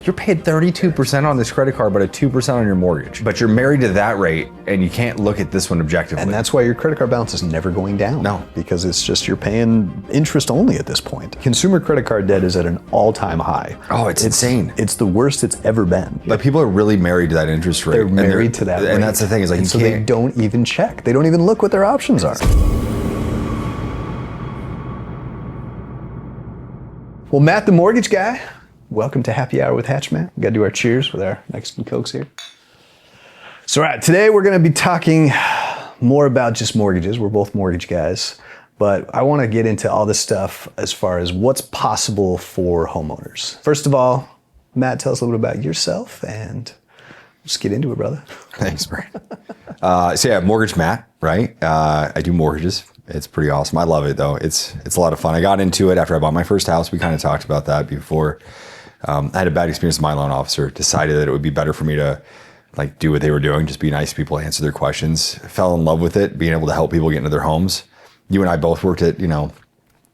You're paid 32% on this credit card, but at 2% on your mortgage. But you're married to that rate, and you can't look at this one objectively. And that's why your credit card balance is never going down. No. Because it's just you're paying interest only at this point. Consumer credit card debt is at an all-time high. Oh, it's insane. It's the worst it's ever been. But people are really married to that interest rate. They're married to that rate. And that's the thing, is like, and so they don't even check. They don't even look what their options are. Well, Matt, the mortgage guy, welcome to Happy Hour with Hatchman. We got to do our cheers with our Mexican Cokes here. So, all right, today we're going to be talking more about just mortgages. We're both mortgage guys, but I want to get into all this stuff as far as what's possible for homeowners. First of all, Matt, tell us a little bit about yourself and let's get into it, brother. Thanks, Brian. So yeah, Mortgage Matt, right? I do mortgages. It's pretty awesome. I love it though. It's a lot of fun. I got into it after I bought my first house. We kind of talked about that before. I had a bad experience with my loan officer. Decided that it would be better for me to like do what they were doing, just be nice to people, answer their questions. Fell in love with it, being able to help people get into their homes. You and I both worked at,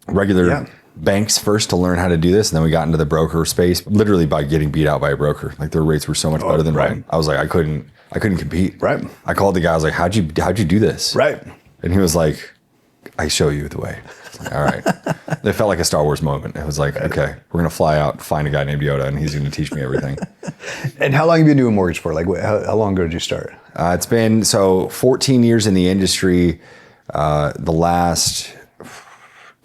regular banks first to learn how to do this. And then we got into the broker space literally by getting beat out by a broker. Like their rates were so much better than mine. I was like, I couldn't compete. Right. I called the guy. I was like, how'd you do this? Right. And he was like, I show you the way. Like, all right. It felt like a Star Wars moment. It was like, okay, we're going to fly out, find a guy named Yoda, and he's going to teach me everything. And how long have you been doing mortgage for? Like, how long ago did you start? It's been 14 years in the industry. The last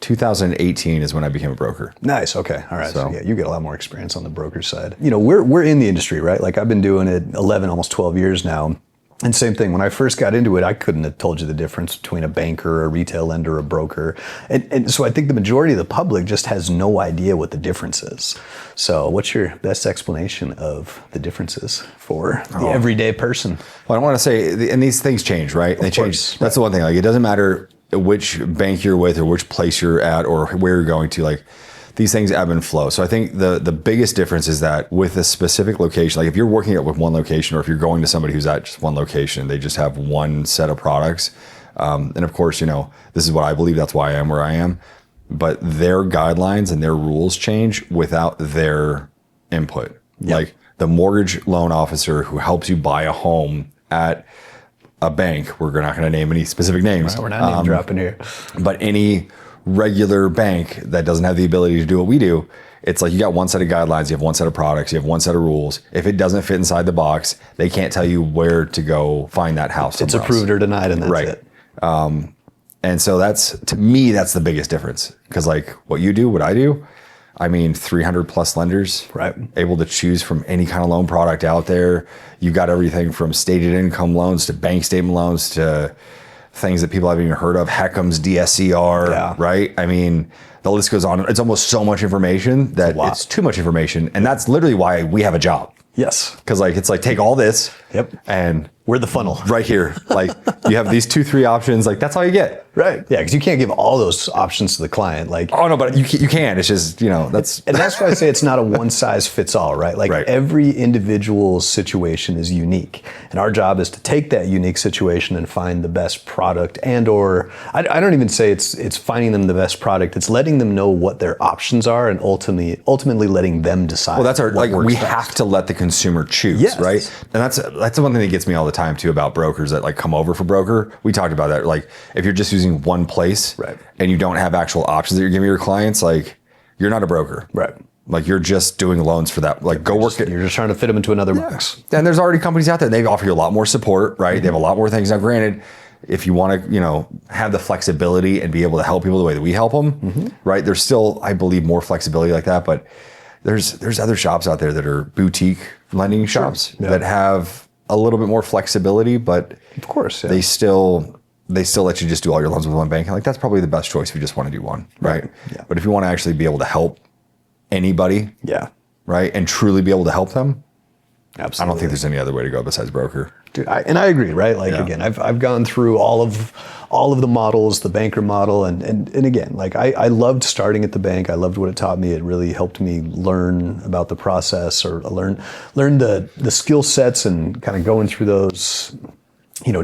2018 is when I became a broker. Nice. Okay. All right. So yeah, you get a lot more experience on the broker side. We're in the industry, right? Like I've been doing it 11, almost 12 years now. And same thing, when I first got into it, I couldn't have told you the difference between a banker, a retail lender, a broker. And so I think the majority of the public just has no idea what the difference is. So what's your best explanation of the differences for the everyday person? Well, I want to say, and these things change, right? They change. That's the one thing. Like it doesn't matter which bank you're with or which place you're at or where you're going to, like these things ebb and flow. So I think the biggest difference is that with a specific location, like if you're working at with one location or if you're going to somebody who's at just one location, they just have one set of products. And of course, this is what I believe. That's why I am where I am. But their guidelines and their rules change without their input. Yep. Like the mortgage loan officer who helps you buy a home at a bank, we're not going to name any specific names. Right, we're not name dropping here. But any regular bank that doesn't have the ability to do what we do, it's like you got one set of guidelines, you have one set of products, you have one set of rules. If it doesn't fit inside the box, they can't tell you where to go find that house. It's approved or denied, and that's it. And so to me, that's the biggest difference. Because like what you do, what I do, 300 plus lenders, right? Able to choose from any kind of loan product out there. You got everything from stated income loans to bank statement loans to things that people haven't even heard of, HECM's DSCR, right? The list goes on. It's almost so much information that it's too much information. And that's literally why we have a job. Yes. Because it's like, take all this and we're the funnel. Right here. Like you have these 2-3 options. Like that's all you get. Right. Yeah. Because you can't give all those options to the client. Like, oh no, but you can. It's just, that's. And that's why I say it's not a one size fits all, right? Like every individual situation is unique. And our job is to take that unique situation and find the best product I don't even say it's finding them the best product. It's letting them know what their options are and ultimately letting them decide. Well, that's we have to let the consumer choose, right? And that's the one thing that gets me all the time too about brokers that like come over for broker. We talked about that. Like if you're just using one place and you don't have actual options that you're giving your clients, like you're not a broker. Right. Like you're just doing loans for that. Like you're just trying to fit them into another box. And there's already companies out there, they offer you a lot more support, right? They have a lot more things. Now granted, if you want to, have the flexibility and be able to help people the way that we help them, right? There's still, I believe, more flexibility like that, but there's other shops out there that are boutique lending shops that have a little bit more flexibility, but of course, they still let you just do all your loans with one bank. And like that's probably the best choice if you just want to do one, right? Yeah. But if you want to actually be able to help anybody, right, and truly be able to help them, absolutely. I don't think there's any other way to go besides broker. Dude, I agree, right? Like again, I've gone through all of the models, the banker model, and again, like I loved starting at the bank. I loved what it taught me. It really helped me learn about the process or learn the skill sets and kind of going through those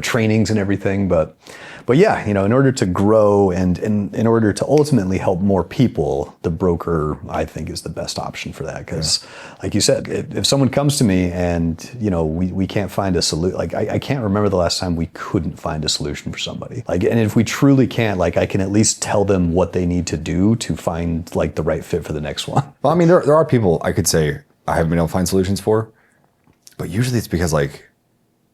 trainings and everything. But yeah, in order to grow and in order to ultimately help more people, the broker, I think, is the best option for that. Because like you said, if someone comes to me and, we can't find a solution, like I can't remember the last time we couldn't find a solution for somebody. Like, and if we truly can't, like I can at least tell them what they need to do to find like the right fit for the next one. Well, I mean, there are people I could say I haven't been able to find solutions for, but usually it's because like,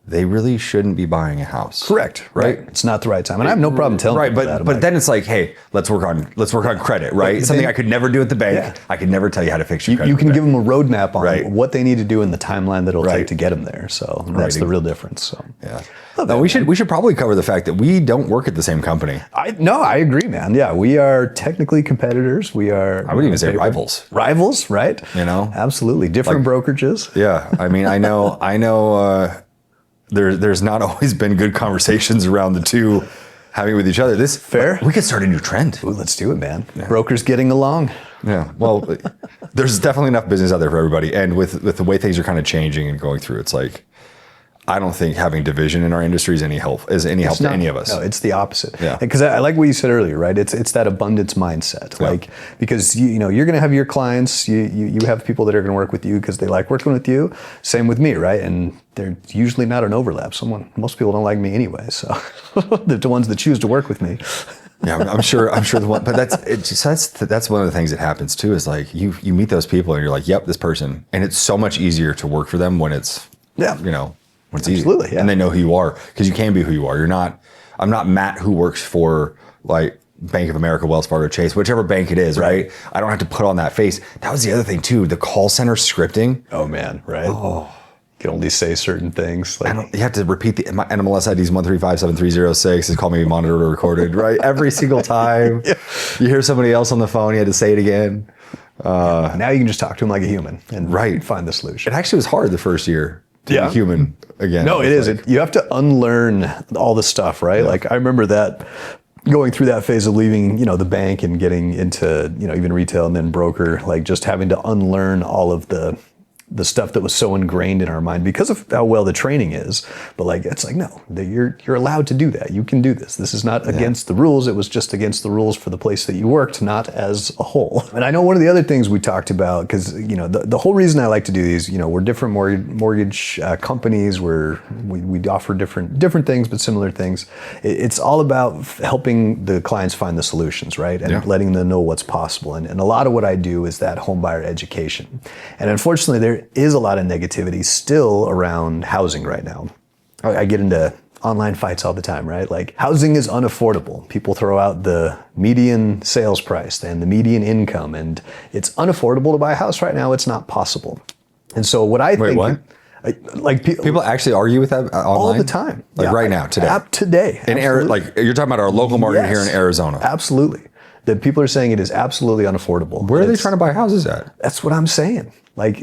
they really shouldn't be buying a house. Correct. Right. It's not the right time. And I have no problem telling people that. But then it's like, hey, let's work on credit, right? Something I could never do at the bank. Yeah. I could never tell you how to fix your credit. You can give them a roadmap on what they need to do in the timeline that it'll take to get them there. So that's the real difference. So yeah. No, we should probably cover the fact that we don't work at the same company. I agree, man. Yeah, we are technically competitors. We are. I would even say rivals. Rivals, right? Absolutely different brokerages. Yeah, I mean, I know. There's not always been good conversations around the two having with each other. This fair. We could start a new trend. Ooh, let's do it, man. Yeah. Brokers getting along. Yeah. Well, there's definitely enough business out there for everybody, and with the way things are kind of changing and going through, it's like, I don't think having division in our industry is any help to any of us. No, it's the opposite. Yeah. Because I like what you said earlier, right? It's that abundance mindset. Yeah. Like, because you're going to have your clients, you have people that are going to work with you because they like working with you. Same with me, right? And they're usually not an overlap. Most people don't like me anyway, so they're the ones that choose to work with me. Yeah, I'm sure the one, but that's one of the things that happens too. Is like you meet those people and you're like, yep, this person, and it's so much easier to work for them when it's when it's absolutely, easy. Yeah. And they know who you are because you can be who you are. I'm not Matt who works for like Bank of America, Wells Fargo, Chase, whichever bank it is, right? I don't have to put on that face. That was the other thing too, the call center scripting. Oh man, right? Oh. You can only say certain things. Like, you have to repeat my NMLS ID is 1357306. It's called me monitored or recorded, right? Every single time. Yeah. You hear somebody else on the phone, you had to say it again. Now you can just talk to them like a human and find the solution. It actually was hard the first year to be human again. No, it is. You have to unlearn all the stuff, right? Yeah. Like I remember that going through that phase of leaving, the bank and getting into, even retail and then broker, like just having to unlearn all of the stuff that was so ingrained in our mind because of how well the training is. But like, it's like, no, you're allowed to do that. You can do this. This is not against the rules. It was just against the rules for the place that you worked, not as a whole. And I know one of the other things we talked about, because, the whole reason I like to do these, we're different mortgage companies where we offer different things, but similar things. It's all about helping the clients find the solutions, right? And letting them know what's possible. And a lot of what I do is that home buyer education. And unfortunately, there is a lot of negativity still around housing right now. I get into online fights all the time, right? Like housing is unaffordable. People throw out the median sales price and the median income, and it's unaffordable to buy a house right now. It's not possible. And so what I think... What? Like people actually argue with that online? All the time. Like right now, today? Today. In like you're talking about our local market here in Arizona. Absolutely. That people are saying it is absolutely unaffordable. Where are they trying to buy houses at? That's what I'm saying. Like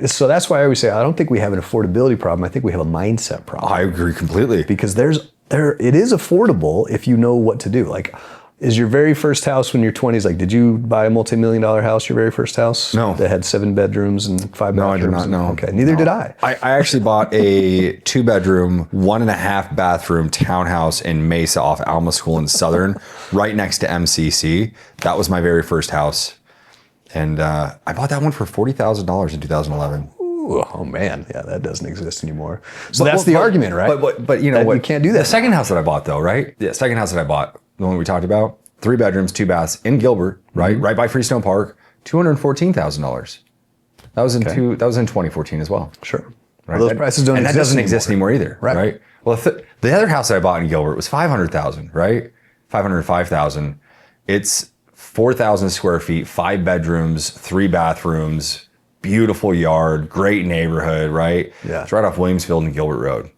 so that's why I always say I don't think we have an affordability problem. I think we have a mindset problem. I agree completely. Because it is affordable if you know what to do. Like, is your very first house when you're 20s, like, did you buy a multi-million-dollar house, your very first house? No. That had 7 bedrooms and 5 bathrooms? No, I did not know. Okay, neither did I. I actually bought a 2-bedroom, 1.5 bathroom townhouse in Mesa off Alma School in Southern, right next to MCC. That was my very first house. And I bought that one for $40,000 in 2011. Ooh, oh man, yeah, that doesn't exist anymore. So that's the argument, right? But you know what? You can't do that. The second house that I bought though, right? The second house that I bought, the one we talked about, 3 bedrooms, 2 baths in Gilbert, right? Right by Freestone Park, $214,000. That was in 2014 as well. Sure. Right? Well, those prices don't exist and that doesn't anymore. exist anymore either, right? Well, the other house I bought in Gilbert was $500,000, right? $505,000. It's 4,000 square feet, 5 bedrooms, 3 bathrooms, beautiful yard, great neighborhood, right? Yeah. It's right off Williamsfield and Gilbert Road.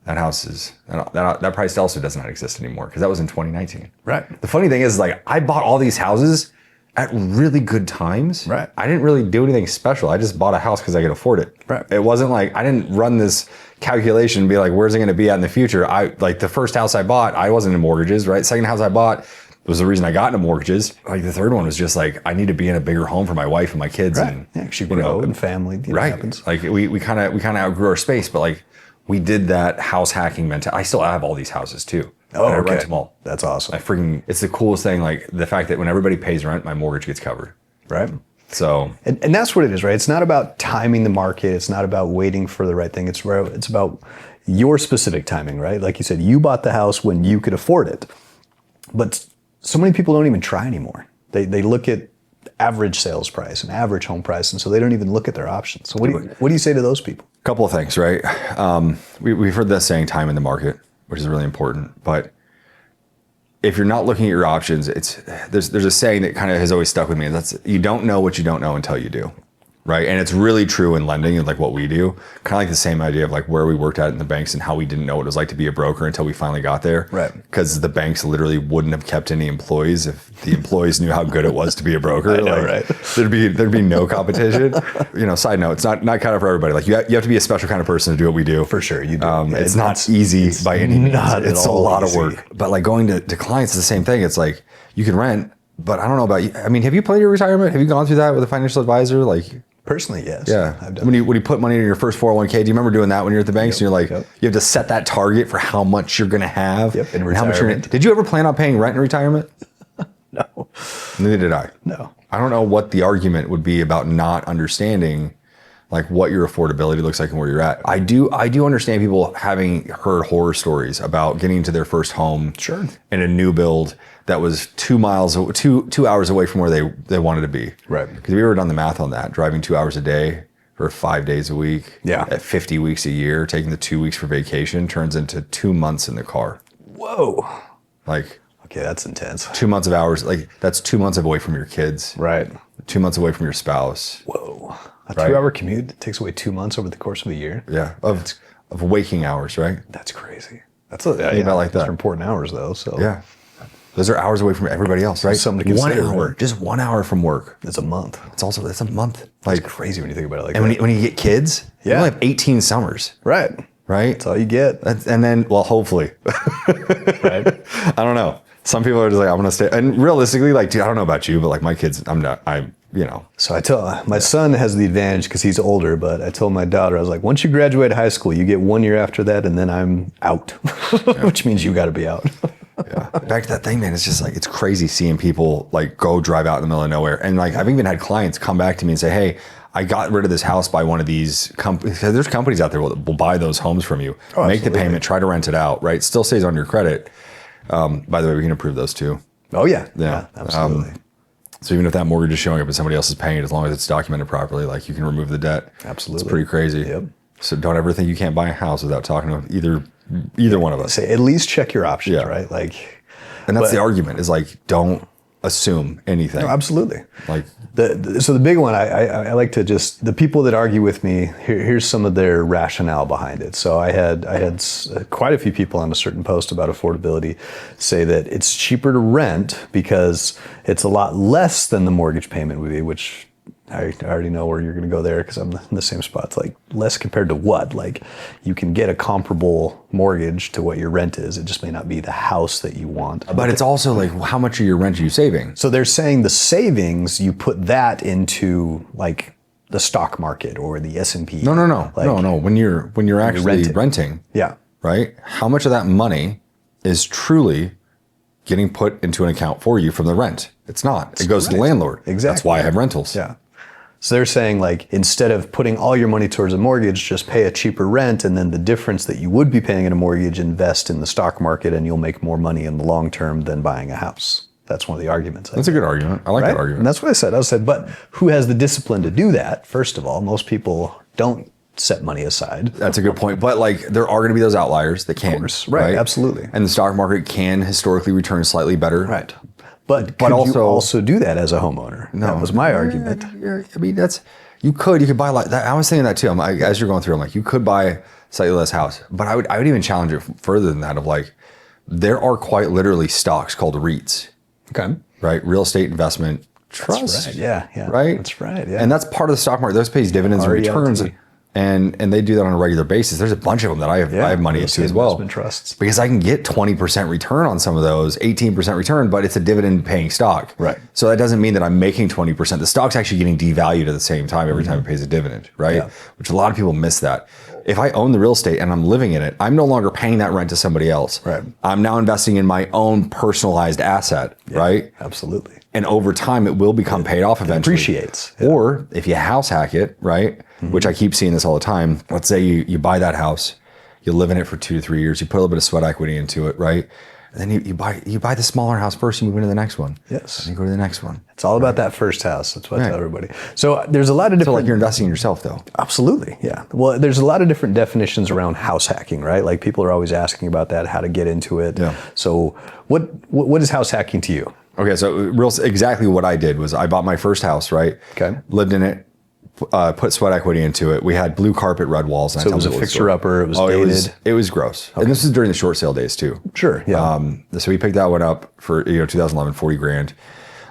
That house is, that price also does not exist anymore because that was in 2019. Right. The funny thing is, like, I bought all these houses at really good times. Right. I didn't really do anything special. I just bought a house because I could afford it. Right. It wasn't like, I didn't run this calculation and be like, where's it going to be at in the future? Like the first house I bought, I wasn't in mortgages, right? Second house I bought was the reason I got into mortgages. Like the third one was just like, I need to be in a bigger home for my wife and my kids. Right. And, yeah, you grow and family. Right. Happens. Like we kind of outgrew our space, but like we did that house hacking mentality. I still have all these houses too. Oh, and I okay. rent them all. That's awesome. It's the coolest thing. Like the fact that when everybody pays rent, my mortgage gets covered. Right. So, and that's what it is, right? It's not about timing the market. It's not about waiting for the right thing. It's about your specific timing, right? Like you said, you bought the house when you could afford it. But so many people don't even try anymore. They look at average sales price and average home price, and so they don't even look at their options. So what do you say to those people? a couple of things, right? We've heard that saying, time in the market, which is really important. But if you're not looking at your options, there's a saying that kind of has always stuck with me, and that's, you don't know what you don't know until you do, right? And it's really true in lending and like what we do. Kind of like the same idea of like where we worked at in the banks and how we didn't know what it was like to be a broker until we finally got there. Right. Because the banks literally wouldn't have kept any employees if the employees knew how good it was to be a broker. I know, like, right? There'd be no competition. Side note, it's not kind of for everybody. Like you have to be a special kind of person to do what we do. For sure, you do. It's not easy by any means. It's a lot of work. But like going to clients is the same thing. It's like you can rent, but I don't know about you. I mean, have you planned your retirement? Have you gone through that with a financial advisor? Like, personally, yes. yeah. I've done when you put money in your first 401k, do you remember doing that when you're at the banks? And you're like, Yep. you have to set that target for how much you're going to have. Yep, in and how much retirement. did you ever plan on paying rent in retirement? No. Neither did I. No. I don't know what the argument would be about not understanding like what your affordability looks like and where you're at. I do understand people having heard horror stories about getting into their first home Sure. in a new build that was 2 hours away from where they wanted to be. Right. Because we ever done the math on that, driving 2 hours a day for 5 days a week, Yeah. at 50 weeks a year, taking the 2 weeks for vacation turns into 2 months in the car. Whoa. Like, Okay, that's intense. 2 months of hours, like that's 2 months away from your kids, Right. 2 months away from your spouse. Whoa. A Right. 2-hour commute that takes away 2 months over the course of a year. Yeah, of waking hours, right? That's crazy. Think about like Those that. are important hours though. So Yeah, those are hours away from everybody else, right? Something to consider, 1 hour, right? just 1 hour from work. it's a month. It's a month. It's Like, crazy when you think about it like and that. when you get kids, you Yeah. only have 18 summers, Right. right? That's all you get. And then, well, hopefully, Right. I don't know. Some people are just like, I'm gonna stay. And realistically, like, dude, I don't know about you, but like my kids, So I tell my son has the advantage because he's older, but I told my daughter, I was like, once you graduate high school, you get 1 year after that, and then I'm out, which means you got to be out. yeah. Back to that thing, man. It's just like, it's crazy seeing people like go drive out in the middle of nowhere. And like, I've even had clients come back to me and say, hey, I got rid of this house by one of these companies. There's companies out there that will buy those homes from you, make the absolutely. payment, try to rent it out, right? Still stays on your credit. By the way, we can approve those too. Oh yeah. Yeah. Absolutely. So even if that mortgage is showing up and somebody else is paying it, as long as it's documented properly, like you can remove the debt. Absolutely. It's pretty crazy. Yep. So don't ever think you can't buy a house without talking to either one of us. Say at least check your options, Yeah. right? Like, And that's the argument, is like, don't assume anything. no, absolutely. Like, So the big one, I like to just, the people that argue with me, here's some of their rationale behind it. So I had quite a few people on a certain post about affordability say that it's cheaper to rent because it's a lot less than the mortgage payment would be, which I already know where you're going to go there because I'm in the same spot. It's like less compared to what? Like you can get a comparable mortgage to what your rent is. It just may not be the house that you want. but it's also like, how much of your rent are you saving? So they're saying the savings, you put that into like the stock market or the S&P. No. Like, no. When you're actually renting, Yeah. right? How much of that money is truly getting put into an account for you from the rent? It's not. It goes to the landlord. Exactly. That's why I have rentals. Yeah. So they're saying like, instead of putting all your money towards a mortgage, just pay a cheaper rent, and then the difference that you would be paying in a mortgage, invest in the stock market, and you'll make more money in the long term than buying a house. That's one of the arguments. That's a good argument. I like that argument. And that's what I said. I said, but who has the discipline to do that? First of all, most people don't set money aside. That's a good point. But like, there are going to be those outliers that can. Right, absolutely. And the stock market can historically return slightly better. Right. But could you also do that as a homeowner? No, that was my argument. I mean, you could buy like that. I was thinking that too. As you're going through, I'm like, you could buy a slightly less house, but I would even challenge it further than that, of like, there are quite literally stocks called REITs. Okay. Right? Real estate investment trust. That's right. Yeah. Right? That's right. Yeah. And that's part of the stock market. Those pays dividends and returns. REIT. And they do that on a regular basis. There's a bunch of them that I have money into as well. Investment trusts. Because I can get 20% return on some of those, 18% return, but it's a dividend paying stock. Right. So that doesn't mean that I'm making 20%. The stock's actually getting devalued at the same time every time it pays a dividend, right? Yeah. Which a lot of people miss that. If I own the real estate and I'm living in it, I'm no longer paying that rent to somebody else. Right. I'm now investing in my own personalized asset, right? Absolutely. And over time, it will become paid off eventually. It appreciates. Yeah. Or if you house hack it, right? Which I keep seeing this all the time. Let's say you buy that house, you live in it for 2 to 3 years, you put a little bit of sweat equity into it, right? And then you buy the smaller house first, you move into the next one. Yes. And you go to the next one. It's all about that first house. That's what I tell everybody. So there's a lot of different... So like you're investing in yourself though. Absolutely, yeah. Well, there's a lot of different definitions around house hacking, right? Like people are always asking about that, how to get into it. Yeah. So what is house hacking to you? Okay, so exactly what I did was I bought my first house, right? Okay. Lived in it, put sweat equity into it. We had blue carpet, red walls. So it was a fixer-upper. It was dated. It was gross. Okay. And this is during the short sale days too. Sure, yeah. So we picked that one up for 2011, 40 grand.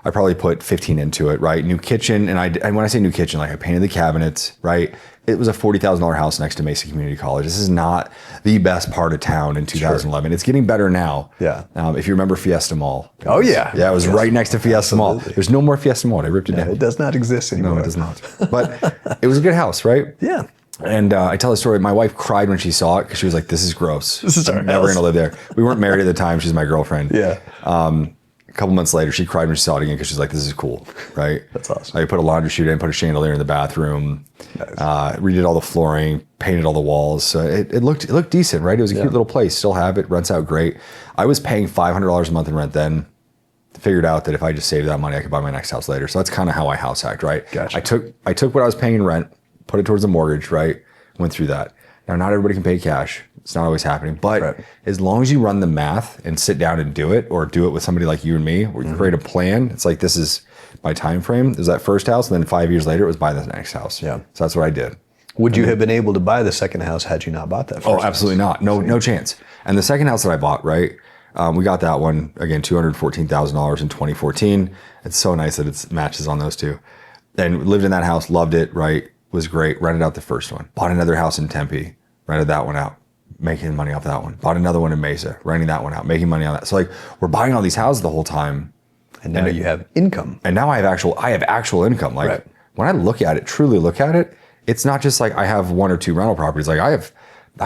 I probably put 15 into it, right? New kitchen, and when I say new kitchen, like I painted the cabinets, right? It was a $40,000 house next to Mesa Community College. This is not the best part of town in 2011. Sure. It's getting better now. Yeah. If you remember Fiesta Mall. Oh yeah. Yeah, it was right next to Fiesta Mall. There's no more Fiesta Mall. They ripped it down. It does not exist anymore. No, it does not. But it was a good house, right? Yeah. And I tell the story. My wife cried when she saw it because she was like, "This is gross. This is our I'm never going to live there." We weren't married at the time. She's my girlfriend. Yeah. A couple months later, she cried when she saw it again because she's like, "This is cool, right?" That's awesome. I put a laundry chute in, put a chandelier in the bathroom, nice. Redid all the flooring, painted all the walls. So it looked decent, right? It was a cute little place. Still have it. Rents out great. I was paying $500 a month in rent then. Figured out that if I just saved that money, I could buy my next house later. So that's kind of how I house hacked, right? Gotcha. I took what I was paying in rent, put it towards the mortgage, right? Went through that. Now, not everybody can pay cash. It's not always happening. But as long as you run the math and sit down and do it, or do it with somebody like you and me, where you create a plan, it's like, this is my time frame. There's that first house, and then 5 years later, it was buy the next house. Yeah. So that's what I did. Would you have been able to buy the second house had you not bought that first house? Absolutely not. No chance. And the second house that I bought, right, we got that one, again, $214,000 in 2014. It's so nice that it matches on those two. And lived in that house, loved it, right, was great, rented out the first one. Bought another house in Tempe, rented that one out, making money off that one. Bought another one in Mesa, renting that one out, making money on that. So like, we're buying all these houses the whole time. And now you have income. And now I have actual income. Like when I look at it, truly look at it, it's not just like I have 1 or 2 rental properties. Like I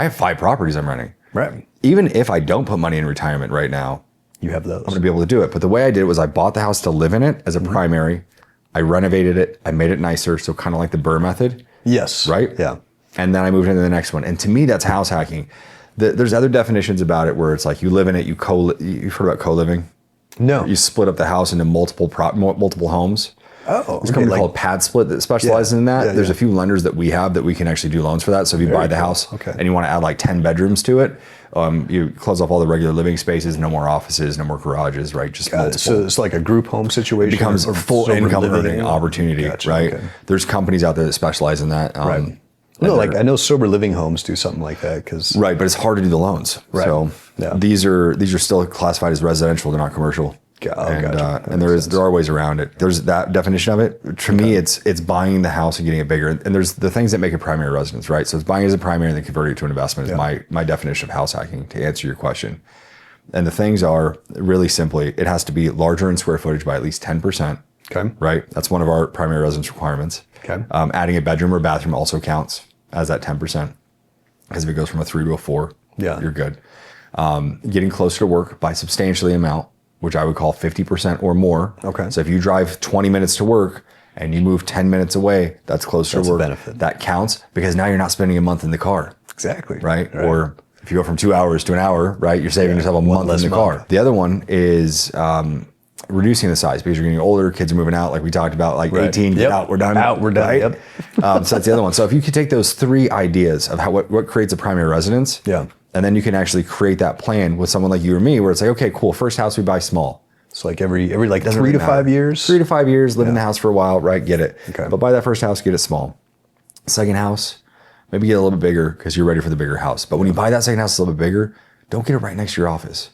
have 5 properties I'm renting. Right. Even if I don't put money in retirement right now, you have those. I'm going to be able to do it. But the way I did it was I bought the house to live in it as a primary. I renovated it. I made it nicer. So kind of like the Burr method. Yes. Right? Yeah. And then I moved into the next one. And to me, that's house hacking. There's other definitions about it where it's like you live in it, you've heard about co-living? No. You split up the house into multiple homes. Oh, There's a company called Pad Split that specializes in that. There's a few lenders that we have that we can actually do loans for that. So if you buy the house and you want to add like 10 bedrooms to it, you close off all the regular living spaces, no more offices, no more garages, right? Just multiple. So it's like a group home situation. It becomes a full income earning opportunity, right? Okay. There's companies out there that specialize in that. Right. No, like I know sober living homes do something like that because right, but it's hard to do the loans. Right. So these are still classified as residential; they're not commercial. And there are ways around it. There's that definition of it. To me, it's buying the house and getting it bigger. And there's the things that make a primary residence, right? So it's buying as a primary and then converting it to an investment is my definition of house hacking, to answer your question. And the things are really simply, it has to be larger in square footage by at least 10%. Okay. Right? That's one of our primary residence requirements. Okay. Adding a bedroom or bathroom also counts as that 10%. Because if it goes from a 3 to a 4, you're good. Getting closer to work by substantially amount, which I would call 50% or more. Okay. So if you drive 20 minutes to work and you move 10 minutes away, that's closer to work. A benefit. That counts because now you're not spending a month in the car. Exactly. Right? Or if you go from 2 hours to an hour, right, you're saving yourself a month in the car. The other one is reducing the size because you're getting older, kids are moving out, like we talked about, like 18, get out, we're done. We're done. Right? So that's the other one. So if you could take those 3 ideas of what creates a primary residence, and then you can actually create that plan with someone like you or me where it's like, okay, cool, first house we buy small. So like every 3 to 5 years? 3 to 5 years, live in the house for a while, right, get it. Okay. But buy that first house, get it small. Second house, maybe get a little bit bigger because you're ready for the bigger house. But when you buy that second house a little bit bigger, don't get it right next to your office.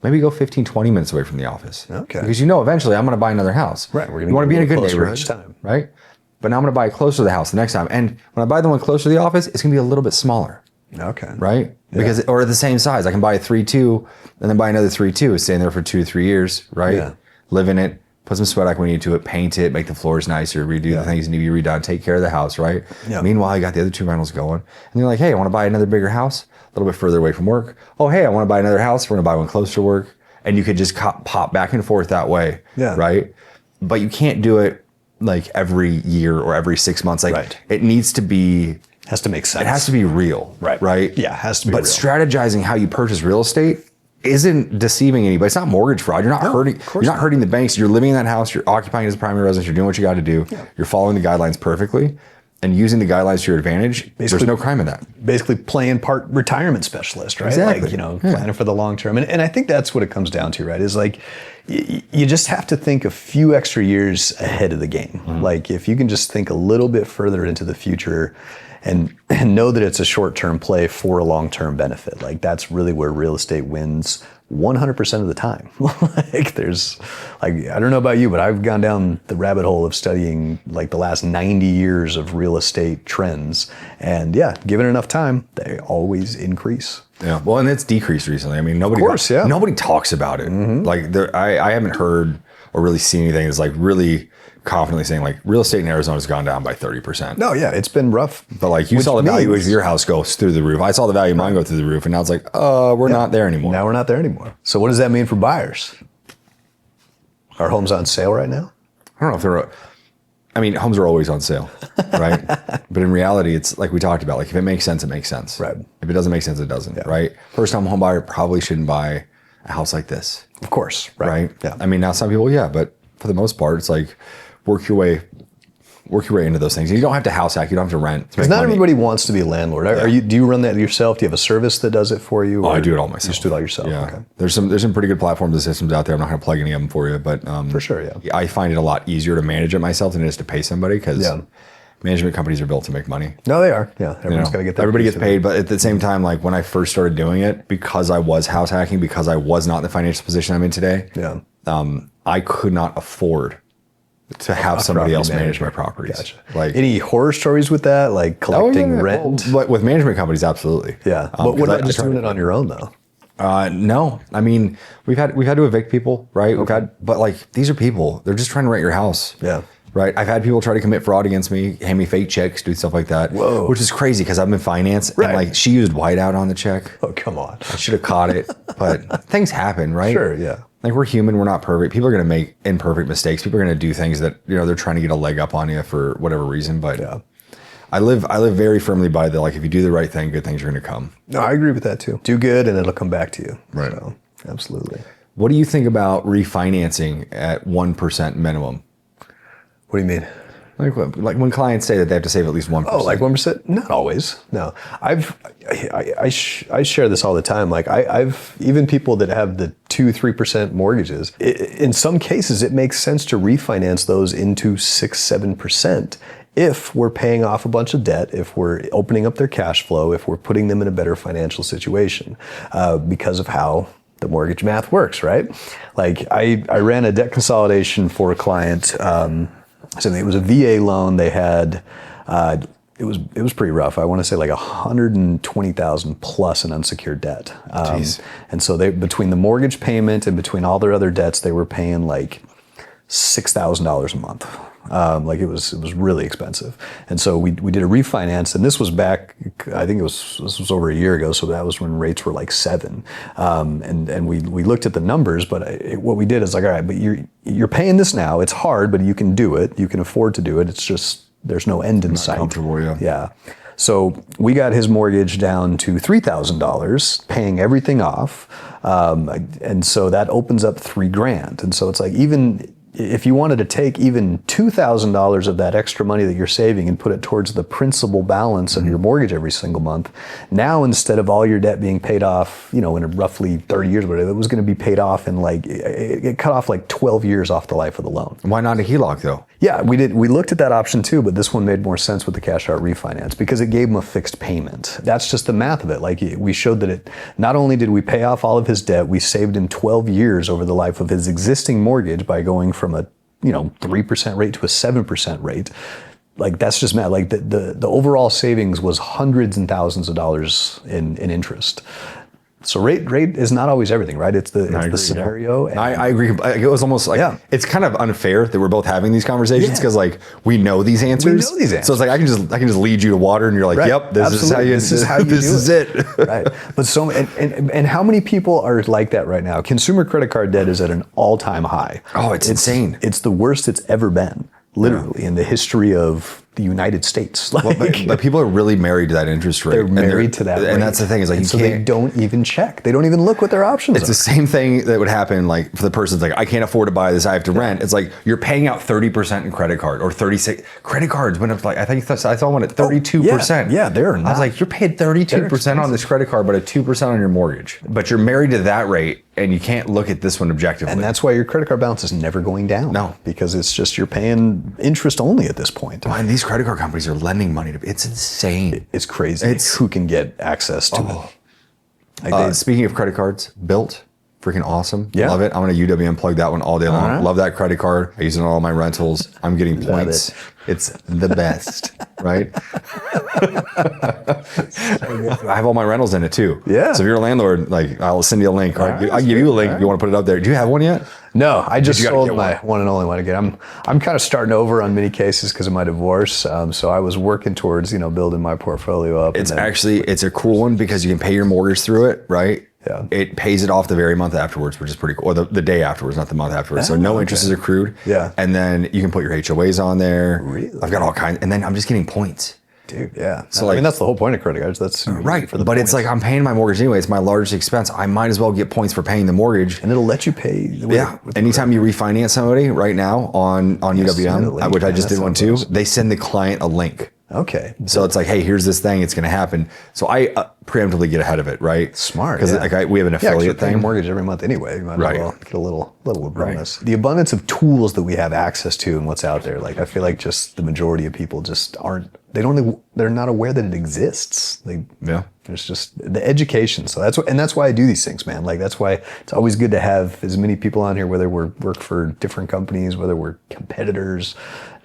Maybe go 15, 20 minutes away from the office. Okay. Because eventually I'm going to buy another house. Right. You want to be in a good neighborhood, right? but now I'm going to buy it closer to the house the next time. And when I buy the one closer to the office, it's going to be a little bit smaller. Okay. Right? Because, or the same size. I can buy a 3.2 and then buy another 3.2. It's staying there for 2 to 3 years, right? Yeah. Live in it, put some sweat equity into it, paint it, make the floors nicer, redo the things that need to be redone, take care of the house, right? Yeah. Meanwhile, you got the other 2 rentals going. And they're like, hey, I want to buy another bigger house, a little bit further away from work. Oh, hey, I want to buy another house. We're going to buy one closer to work. And you could just pop back and forth that way, right? But you can't do it like every year or every 6 months. Like it needs to be... Has to make sense. It has to be real, right? Yeah, it has to be real. But strategizing how you purchase real estate isn't deceiving anybody. It's not mortgage fraud. You're not hurting. You're not hurting the banks. You're living in that house. You're occupying it as a primary residence. You're doing what you got to do. Yeah. You're following the guidelines perfectly, and using the guidelines to your advantage. There's no crime in that. Basically, playing part retirement specialist, right? Exactly. Like planning for the long term, and I think that's what it comes down to, right? Is like you just have to think a few extra years ahead of the game. Mm-hmm. Like if you can just think a little bit further into the future. And know that it's a short-term play for a long-term benefit. Like that's really where real estate wins 100% of the time. I don't know about you, but I've gone down the rabbit hole of studying like the last 90 years of real estate trends. And given enough time, they always increase. Yeah, well, and it's decreased recently. I mean, nobody talks about it. Mm-hmm. Like I haven't heard or really seen anything that's like really confidently saying like real estate in Arizona has gone down by 30%. No, it's been rough. But like you saw the value of your house go through the roof. I saw the value of mine go through the roof, and now it's like, we're not there anymore. Now we're not there anymore. So what does that mean for buyers? Are homes on sale right now? I don't know if homes are always on sale, right? But in reality, it's like we talked about. Like if it makes sense, it makes sense. Right. If it doesn't make sense, it doesn't. Yeah. Right. First-time home buyer probably shouldn't buy a house like this. Of course. Right. Yeah. I mean, now some people, but for the most part, it's like work your way into those things. You don't have to house hack. You don't have to rent. Because not everybody wants to be a landlord. Do you run that yourself? Do you have a service that does it for you? Oh, I do it all myself. You just do it all yourself. Yeah. Okay. There's some pretty good platforms and systems out there. I'm not going to plug any of them for you, but for sure, yeah. I find it a lot easier to manage it myself than it is to pay somebody because management companies are built to make money. No, they are. Yeah, everyone's got to get that. Everybody gets paid, but at the same time, like when I first started doing it, because I was house hacking, because I was not in the financial position I'm in today, I could not afford to have somebody else manage my properties. Gotcha. Like any horror stories with that, like collecting rent? Well, with management companies, absolutely. Yeah, but what about just doing it on your own though? No, I mean we've had to evict people, right? But like these are people. They're just trying to rent your house. Yeah. Right. I've had people try to commit fraud against me, hand me fake checks, do stuff like that. Whoa. Which is crazy because I'm in finance and like she used whiteout on the check. Oh, come on. I should have caught it, but things happen, right? Sure. Yeah. Like we're human, we're not perfect. People are going to make imperfect mistakes. People are going to do things that they're trying to get a leg up on you for whatever reason. But I live very firmly by the if you do the right thing, good things are going to come. No, I agree with that too. Do good and it'll come back to you. Right. So, absolutely. What do you think about refinancing at 1% minimum? What do you mean? Like when clients say that they have to save at least 1%. Oh, like 1%? Not always. No, I share this all the time. Like I've even people that have the 2-3% mortgages. In some cases, it makes sense to refinance those into 6-7% if we're paying off a bunch of debt, if we're opening up their cash flow, if we're putting them in a better financial situation, because of how the mortgage math works, right? Like I ran a debt consolidation for a client. So it was a VA loan. They had, it was pretty rough. I want to say like $120,000 plus in unsecured debt. And so between the mortgage payment and between all their other debts, they were paying like $6,000 a month. Like it was really expensive. And so we did a refinance, and this was back, I think this was over a year ago. So that was when rates were like 7. And we looked at the numbers, but what we did is like, all right, but you're paying this now. It's hard, but you can do it. You can afford to do it. It's just, there's no end in sight. Comfortable, yeah. Yeah. So we got his mortgage down to $3,000, paying everything off. And so that opens up $3,000. And so it's like, even if you wanted to take even $2,000 of that extra money that you're saving and put it towards the principal balance of your mortgage every single month, now instead of all your debt being paid off, in roughly 30 years, whatever, it was going to be paid off in it cut off like 12 years off the life of the loan. Why not a HELOC though? Yeah, we did. We looked at that option too, but this one made more sense with the cash out refinance because it gave him a fixed payment. That's just the math of it. Like we showed that not only did we pay off all of his debt, we saved him 12 years over the life of his existing mortgage by going from a 3% rate to a 7% rate. like that's just mad. Like the overall savings was hundreds and thousands of dollars in interest. So rate is not always everything, right? It's the scenario. And I agree. It was almost like it's kind of unfair that we're both having these conversations because like we know these answers. So it's like I can just lead you to water, and you're like, yep, this is how you do it. Right. But so and how many people are like that right now? Consumer credit card debt is at an all-time high. Oh, it's insane. It's the worst it's ever been, literally, in the history of the United States. Like, but people are really married to that interest rate. They're married to that rate. And that's the thing is like, they don't even check. They don't even look what their options are. It's the same thing that would happen like for the person's like, I can't afford to buy this, I have to rent. It's like you're paying out 30% in credit card or 36. Credit cards went up to like, I think I saw one at 32%. Yeah, they're not. I was like, you're paid 32% on this credit card, but a 2% on your mortgage. But you're married to that rate and you can't look at this one objectively. And that's why your credit card balance is never going down. No. Because it's just you're paying interest only at this point. And these credit card companies are lending money to, it's insane. It's crazy who can get access to it. Like speaking of credit cards, Built, freaking awesome. Yeah. Love it. I'm going to UWM plug that one all day long. Love that credit card. I use it on all my rentals. I'm getting points. It's the best, right? I have all my rentals in it too. Yeah. So if you're a landlord, like I'll send you a link. I'll give you a link if you want to put it up there. Do you have one yet? No, I just sold my one and only one again. I'm kind of starting over on many cases because of my divorce. So I was working towards, building my portfolio up. It's a cool one because you can pay your mortgage through it, right? Yeah. It pays it off the very month afterwards, which is pretty cool. Or the day afterwards, not the month afterwards. So no interest is accrued. Yeah. And then you can put your HOAs on there. Really? I've got all kinds. And then I'm just getting points. Dude, yeah. So that's the whole point of credit cards. That's right. But it's like I'm paying my mortgage anyway. It's my largest expense. I might as well get points for paying the mortgage. And it'll let you pay. Anytime you refinance somebody right now on UWM, which I just did one too, they send the client a link. Okay. So it's like, hey, here's this thing. It's going to happen. So I preemptively get ahead of it, right? Smart. Because we have an affiliate thing. Paying a mortgage every month anyway. You might as well get a little bonus. The abundance of tools that we have access to and what's out there. Like I feel like just the majority of people just aren't. They're not aware that it exists. There's just the education. So that's why I do these things, man. Like that's why it's always good to have as many people on here, whether we work for different companies, whether we're competitors.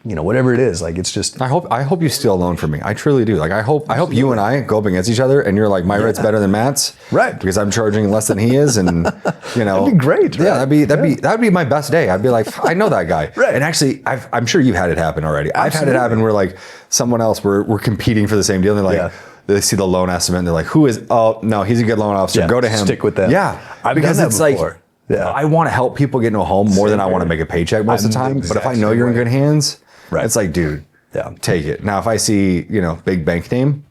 Whatever it is, like it's just. I hope you steal a loan from me. I truly do. Like I hope you and I go up against each other, and you're like, my rate's better than Matt's, right? Because I'm charging less than he is, and that'd be great. Right? Yeah, that'd be my best day. I'd be like, I know that guy, right? And actually, I'm sure you've had it happen already. Absolutely. I've had it happen where like someone else we're competing for the same deal, and they're like. They see the loan estimate and they're like, who is, oh no, he's a good loan officer. Go to him. Stick with them. Yeah. Because it's like, I want to help people get into a home more than I want to make a paycheck most of the time. But if I know you're in good hands, it's like, dude, take it. Now, if I see, big bank name.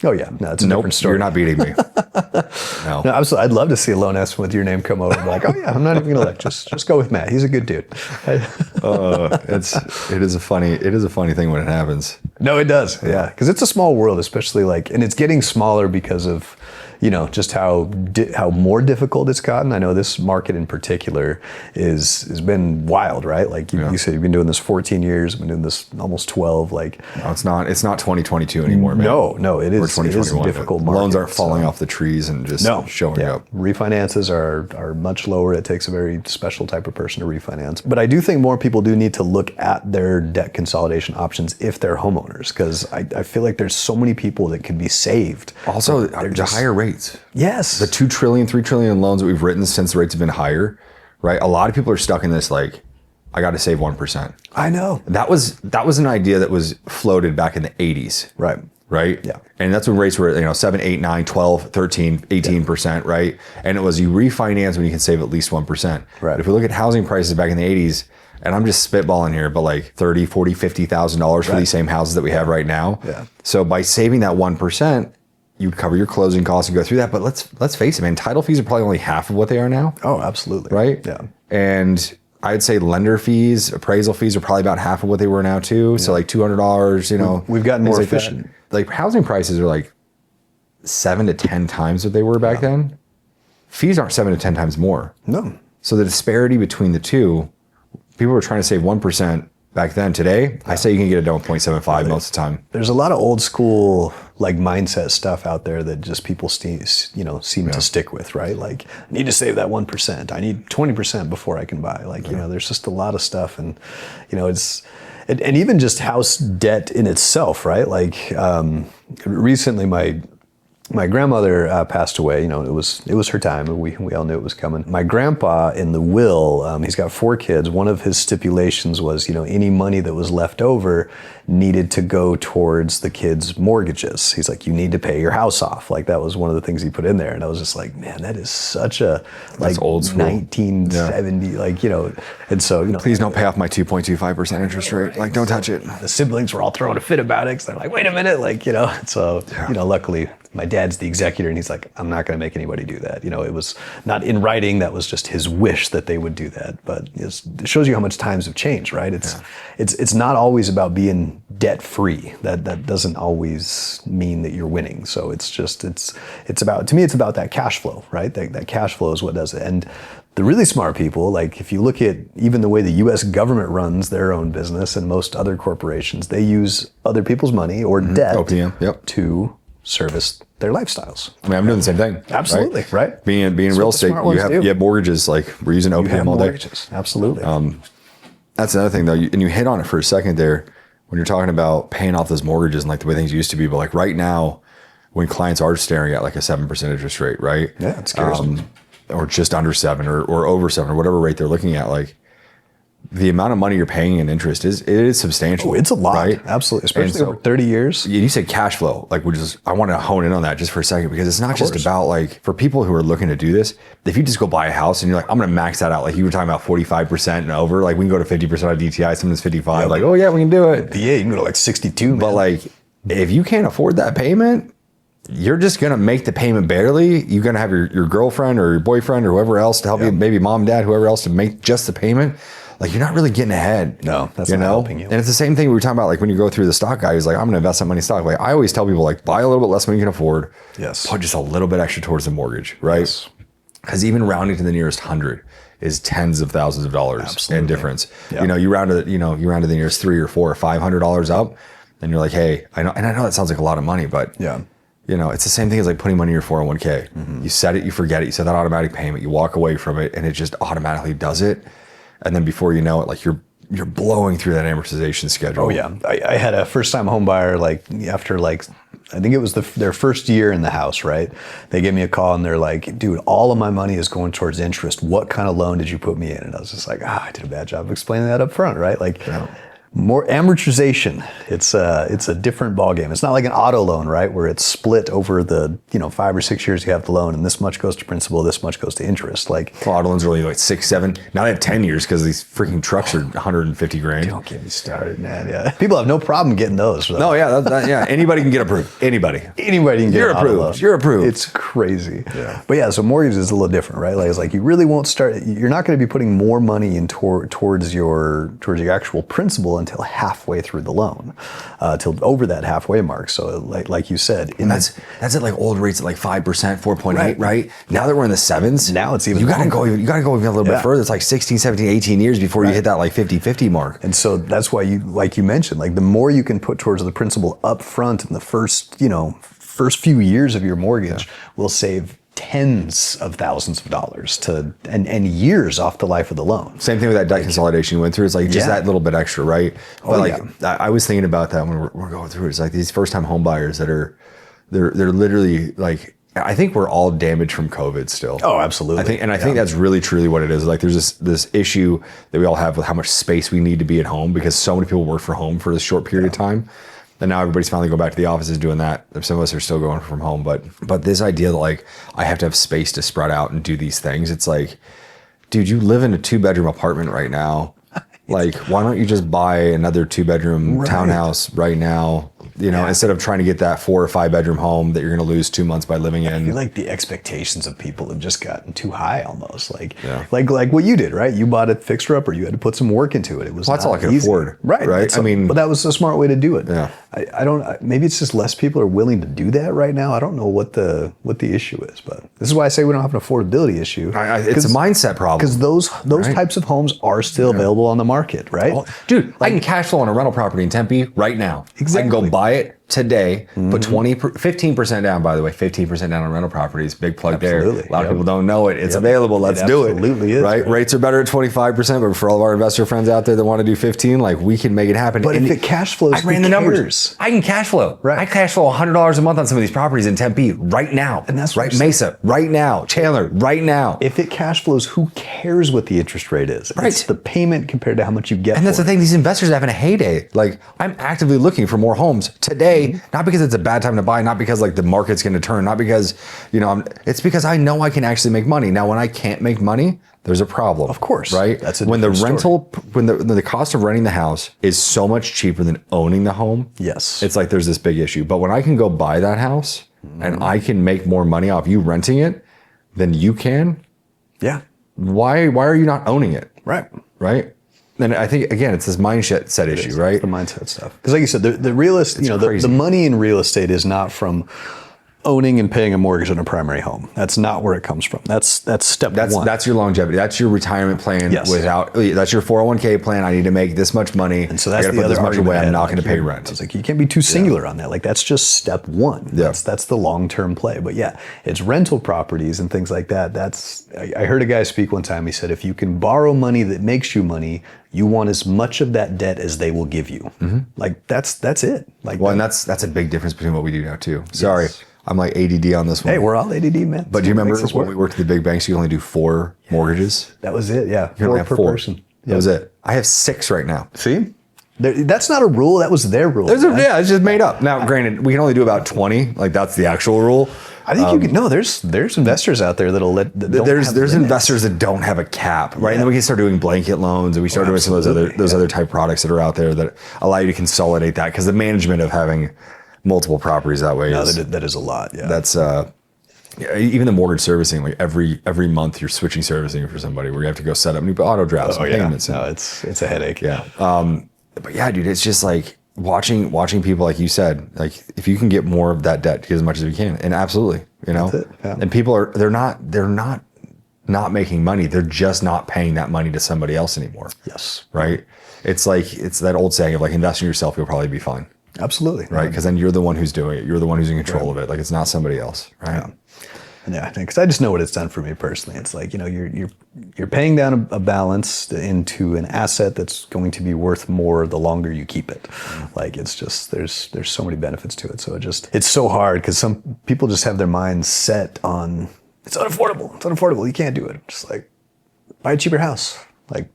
Oh yeah, no, it's a different story. You're not beating me. No, absolutely. I'd love to see a loan estimate with your name come over and be like, oh yeah, I'm not even gonna look. Just go with Matt. He's a good dude. It is a funny thing when it happens. No, it does. Yeah, because it's a small world, especially and it's getting smaller because of. Just how more difficult it's gotten. I know this market in particular has been wild, right? Like you said, you've been doing this 14 years. I've been doing this almost 12. Like no, it's not 2022 anymore, man. No, it is. It is a difficult market. Loans aren't falling off the trees and just showing up. Refinances are much lower. It takes a very special type of person to refinance. But I do think more people do need to look at their debt consolidation options if they're homeowners, because I feel like there's so many people that could be saved. Also, the higher rates. Yes. The 2 trillion, 3 trillion loans that we've written since the rates have been higher, right? A lot of people are stuck in this, like, I got to save 1%. I know. That was an idea that was floated back in the 80s. Right? Yeah. And that's when rates were, 7, 8, 9, 12, 13, 18%, right? And it was you refinance when you can save at least 1%. Right. But if we look at housing prices back in the 80s, and I'm just spitballing here, but like $30, $40, $50,000 for these same houses that we have right now. Yeah. So by saving that 1%, you cover your closing costs and go through that. But let's face it, man, title fees are probably only half of what they are now. Oh, absolutely. Right? Yeah. And I'd say lender fees, appraisal fees are probably about half of what they were now too. Yeah. So like $200, We've gotten more efficient. Like housing prices are like 7 to 10 times what they were back then. Fees aren't 7 to 10 times more. No. So the disparity between the two, people were trying to save 1% back then. Today, I say you can get it done with 0.75 most of the time. There's a lot of old school like mindset stuff out there that just people seem to stick with, right? Like, I need to save that 1%. I need 20% before I can buy. Like, there's just a lot of stuff, and it's And even just house debt in itself, right? Like recently, my grandmother passed away. You know, it was her time, and we all knew it was coming. My grandpa, in the will, he's got 4 kids. One of his stipulations was, you know, any money that was left over needed to go towards the kids' mortgages. He's like, you need to pay your house off. Like, that was one of the things he put in there. And I was just like, man, that is such a like old school. 1970, like, you know. And so, you know, Please don't pay off my 2.25% interest rate. Like, don't touch it. the siblings were all throwing a fit about it because they're like, wait a minute, like, you know. So, you know, luckily my dad's the executor, and he's like, I'm not going to make anybody do that. You know, it was not in writing. That was just his wish that they would do that. But it shows you how much times have changed, right? It's not always about being debt free. That doesn't always mean that you're winning. So it's about, to me, it's about that cash flow, right? That cash flow is what does it. And the really smart people, like if you look at even the way the U.S. government runs their own business and most other corporations, they use other people's money or debt OPM, to service their lifestyles. I mean, I'm doing the same thing. Absolutely, right? Being in real estate, you have mortgages. Like, we're using OPM all day. Mortgages. Absolutely. That's another thing, though, and you hit on it for a second there when you're talking about paying off those mortgages and like the way things used to be. But like right now, when clients are staring at like a 7% interest rate, right? Yeah, it scares them. Or just under 7 or over 7 or whatever rate they're looking at, like the amount of money you're paying in interest is substantial. Oh, it's a lot, right? Absolutely, especially over 30 years. You said cash flow, like I want to hone in on that just for a second, because it's not just about like, for people who are looking to do this, if you just go buy a house and you're like, I'm going to max that out, like you were talking about 45% and over, like we can go to 50% on DTI, someone's 55, like, oh yeah, we can do it. Yeah, you can go to like 62, man. But like, if you can't afford that payment, you're just going to make the payment barely. You're going to have your girlfriend or your boyfriend or whoever else to help you, maybe mom, dad, whoever else to make just the payment. Like, you're not really getting ahead. No, that's not helping you. And it's the same thing we were talking about, like when you go through the stock guy, he's like, I'm going to invest that money in stock. Like, I always tell people, like, buy a little bit less than you can afford. Yes. Put just a little bit extra towards the mortgage, right? Because even rounding to the nearest 100 is tens of thousands of dollars in difference. Yeah. You know, you round to the nearest $300 or $400 or $500 up, and you're like, hey, I know that sounds like a lot of money, but you know, it's the same thing as like putting money in your 401k. Mm-hmm. You set it, you forget it, you set that automatic payment, you walk away from it, and it just automatically does it. And then before you know it, like you're blowing through that amortization schedule. Oh yeah, I had a first-time home buyer, like after like, I think it was their first year in the house, right? They gave me a call and they're like, dude, all of my money is going towards interest. What kind of loan did you put me in? And I was just like, I did a bad job of explaining that up front, right? Like, more amortization. It's a different ballgame. It's not like an auto loan, right, where it's split over the 5 or 6 years you have the loan, and this much goes to principal, this much goes to interest. Like, auto loans are only like 6, 7. Now they have 10 years because these freaking trucks are $150,000. Don't get me started, man. Yeah, people have no problem getting those. Though. No, yeah, anybody can get approved. Anybody can get. You're approved. You're approved. It's crazy. Yeah. But yeah, so mortgage is a little different, right? Like, it's like you really won't start. You're not going to be putting more money in towards your actual principal until halfway through the loan, till over that halfway mark. So like you said, and that's at like old rates at like 5%, 4.8, right? Now that we're in the 7s, now it's even you gotta go even a little bit further. It's like 16, 17, 18 years before you hit that like 50-50 mark. And so that's why you mentioned, like the more you can put towards the principal up front in the first few years of your mortgage will save tens of thousands of dollars and years off the life of the loan. Same thing with that debt consolidation you went through. It's like just that little bit extra, right? But I was thinking about that when we're going through it. It's like these first-time home buyers that are, they're literally like, I think we're all damaged from COVID still. Oh, absolutely. I think that's really truly what it is. Like there's this issue that we all have with how much space we need to be at home because so many people work from home for this short period of time. And now everybody's finally going back to the offices doing that. Some of us are still going from home, but this idea that like I have to have space to spread out and do these things, it's like, dude, you live in a 2-bedroom apartment right now. Like, why don't you just buy another 2-bedroom townhouse right now? Instead of trying to get that 4 or 5-bedroom home that you're going to lose 2 months by living in. I feel like the expectations of people have just gotten too high almost. Like what you did, right? You bought a fixer-upper. You had to put some work into it. It was that's all I could afford. Right. But that was a smart way to do it. Yeah. I don't. Maybe it's just less people are willing to do that right now. I don't know what the issue is, but this is why I say we don't have an affordability issue. It's a mindset problem. Because those types of homes are still available on the market, right? Dude, I can cash flow on a rental property in Tempe right now. Exactly. I can go buy it, today, put 15% down, by the way, 15% down on rental properties, big plug there. A lot of people don't know it. It's available. Let's do it. Absolutely is. Right? Rates are better at 25%, but for all of our investor friends out there that want to do 15, like we can make it happen. But if it cash flows, I ran the numbers. I can cash flow. Right. I cash flow $100 a month on some of these properties in Tempe right now. And that's right. Mesa, right now. Chandler, right now. If it cash flows, who cares what the interest rate is? Right. It's the payment compared to how much you get. And that's the thing. These investors are having a heyday. Like I'm actively looking for more homes today, not because it's a bad time to buy, not because like the market's going to turn, not because, it's because I know I can actually make money. Now, when I can't make money, there's a problem. Of course. Right? That's a when the different rental, when the cost of renting the house is so much cheaper than owning the home. Yes. It's like there's this big issue. But when I can go buy that house and I can make more money off you renting it than you can. Yeah. Why are you not owning it? Right. Right? And I think, again, it's this mindset issue, right? The mindset stuff. Because like you said, the real estate, the money in real estate is not from owning and paying a mortgage on a primary home. That's not where it comes from. That's step one. That's your longevity. That's your retirement plan. Yes. That's your 401k plan. I need to make this much money. And so that's I gotta the put other this much argument away. I I'm had, not like, going to pay I rent. was like, you can't be too singular on that. Like that's just step one. Yeah. That's the long-term play. But yeah, it's rental properties and things like that. I heard a guy speak one time. He said, if you can borrow money that makes you money, you want as much of that debt as they will give you. Like that's it. Like, and that's a big difference between what we do now too. Sorry. Yes. I'm like ADD on this one. Hey, we're all ADD, man. But do you remember when we worked at the big banks, you only do 4 mortgages? That was it, yeah. You only 4 have per 4. person. That was it. I have 6 right now. See? That's not a rule. That was their rule. It's just made up. Now, granted, we can only do about 20. Like that's the actual rule. I think you can. No, there's investors out there that'll let. There's investors that don't have a cap, right? Yeah. And then we can start doing blanket loans, and we start doing some of those other type products that are out there that allow you to consolidate that, because the management of having multiple properties that way that is a lot. Yeah, that's even the mortgage servicing. Like every month you're switching servicing for somebody where you have to go set up new auto drafts and payments. No, it's a headache. Yeah, but yeah, dude, it's just like watching people, like you said, like if you can get more of that debt, get as much as you can, and absolutely, That's it, yeah. And people they're not making money. They're just not paying that money to somebody else anymore. Yes, right. It's that old saying of like, invest in yourself, you'll probably be fine. Absolutely. Right. Because then you're the one who's doing it. You're the one who's in control of it. Like it's not somebody else. Right. Yeah, because I just know what it's done for me personally. It's like, you're paying down a balance into an asset that's going to be worth more the longer you keep it. Like it's just there's so many benefits to it. So it's so hard because some people just have their minds set on it's unaffordable. It's unaffordable. You can't do it. Just like buy a cheaper house. Like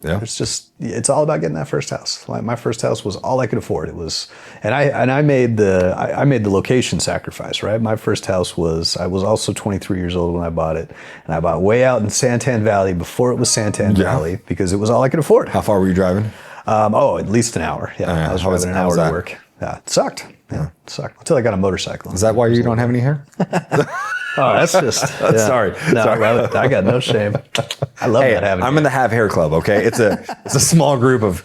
it's all about getting that first house. Like my first house was all I could afford. It was, and I made the location sacrifice, right? My first house I was also 23 years old when I bought it, and I bought way out in Santan Valley before it was Santan Valley because it was all I could afford. How far were you driving? At least an hour. Yeah, I was driving an hour to work. Yeah, it sucked. Yeah, it sucked until I got a motorcycle. Is that why you don't have any hair? Oh, that's just sorry. No, sorry. I got no shame. I love that having. I'm in the have hair club. Okay, it's a small group of.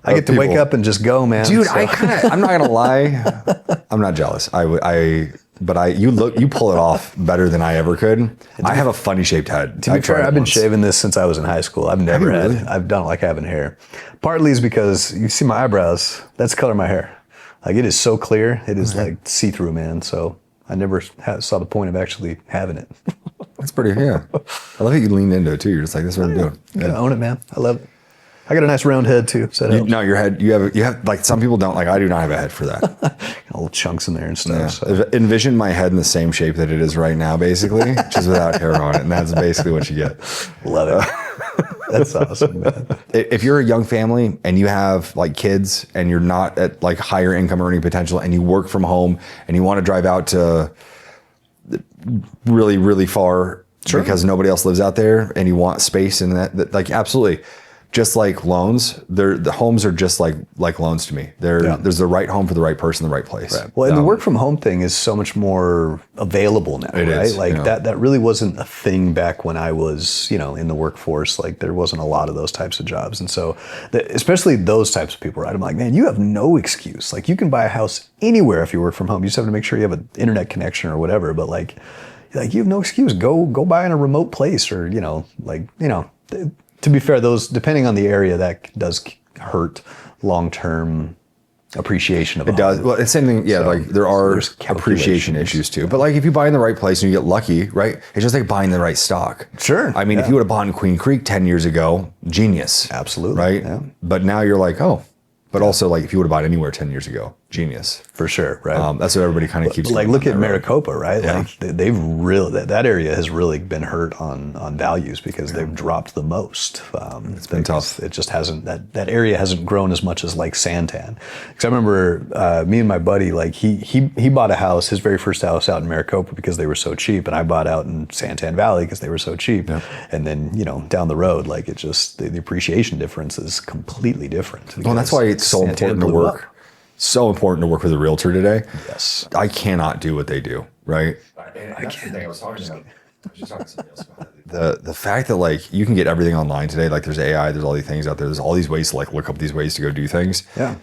I get to wake up and just go, man. Dude, so. I'm not gonna lie. I'm not jealous. You pull it off better than I ever could. I have a funny shaped head. To be fair, I've been shaving this since I was in high school. I've done it like having hair. Partly is because you see my eyebrows. That's the color of my hair. Like it is so clear. It is like see through, man. So I never saw the point of actually having it. That's pretty, yeah. I love how you leaned into it too. You're just like, this is what I'm doing. You gotta own it, man. I love it. I got a nice round head too. So no, your head, you have like some people don't, like I do not have a head for that. Little chunks in there and stuff. Yeah. So. Envision my head in the same shape that it is right now, basically, just without hair on it. And that's basically what you get. Love it. That's awesome, man. If you're a young family and you have like kids and you're not at like higher income earning potential and you work from home and you want to drive out to really, really far because nobody else lives out there and you want space and that like absolutely. Just like loans, the homes are just like loans to me. There's the right home for the right person, the right place. Right. Well, and the work from home thing is so much more available now, right? Is, like that really wasn't a thing back when I was, in the workforce. Like there wasn't a lot of those types of jobs. And so especially those types of people, right? I'm like, man, you have no excuse. Like you can buy a house anywhere if you work from home. You just have to make sure you have an internet connection or whatever. But like you have no excuse. Go buy in a remote place or, to be fair, those, depending on the area, that does hurt long-term appreciation of a It does. home. Well, it's the same thing. Yeah, So, like there are there's appreciation calculations. issues too. But like if you buy in the right place and you get lucky, right? It's just like buying the right stock. Sure, I mean, if yeah. you would have bought in Queen Creek 10 years ago, genius. Absolutely, Right? yeah. But now you're like, oh. But also like if you would have bought anywhere 10 years ago, genius. For sure, right? That's what everybody kind of keeps Like going look down at that road. Maricopa, right? Yeah. Like they've really that area has really been hurt on values because they've dropped the most. It's been tough. It just hasn't that area hasn't grown as much as like Santan. Because I remember me and my buddy, like he bought a house, his very first house out in Maricopa because they were so cheap, and I bought out in Santan Valley because they were so cheap. Yeah. And then down the road, like it just the appreciation difference is completely different. Well, and that's why it's so Santan important to blew work. up. So important to work with a realtor today. Yes. I cannot do what they do, right? I can't. I was talking to somebody else about it. The fact that like you can get everything online today, like there's AI, there's all these things out there, there's all these ways to like look up these ways to go do things. Yeah.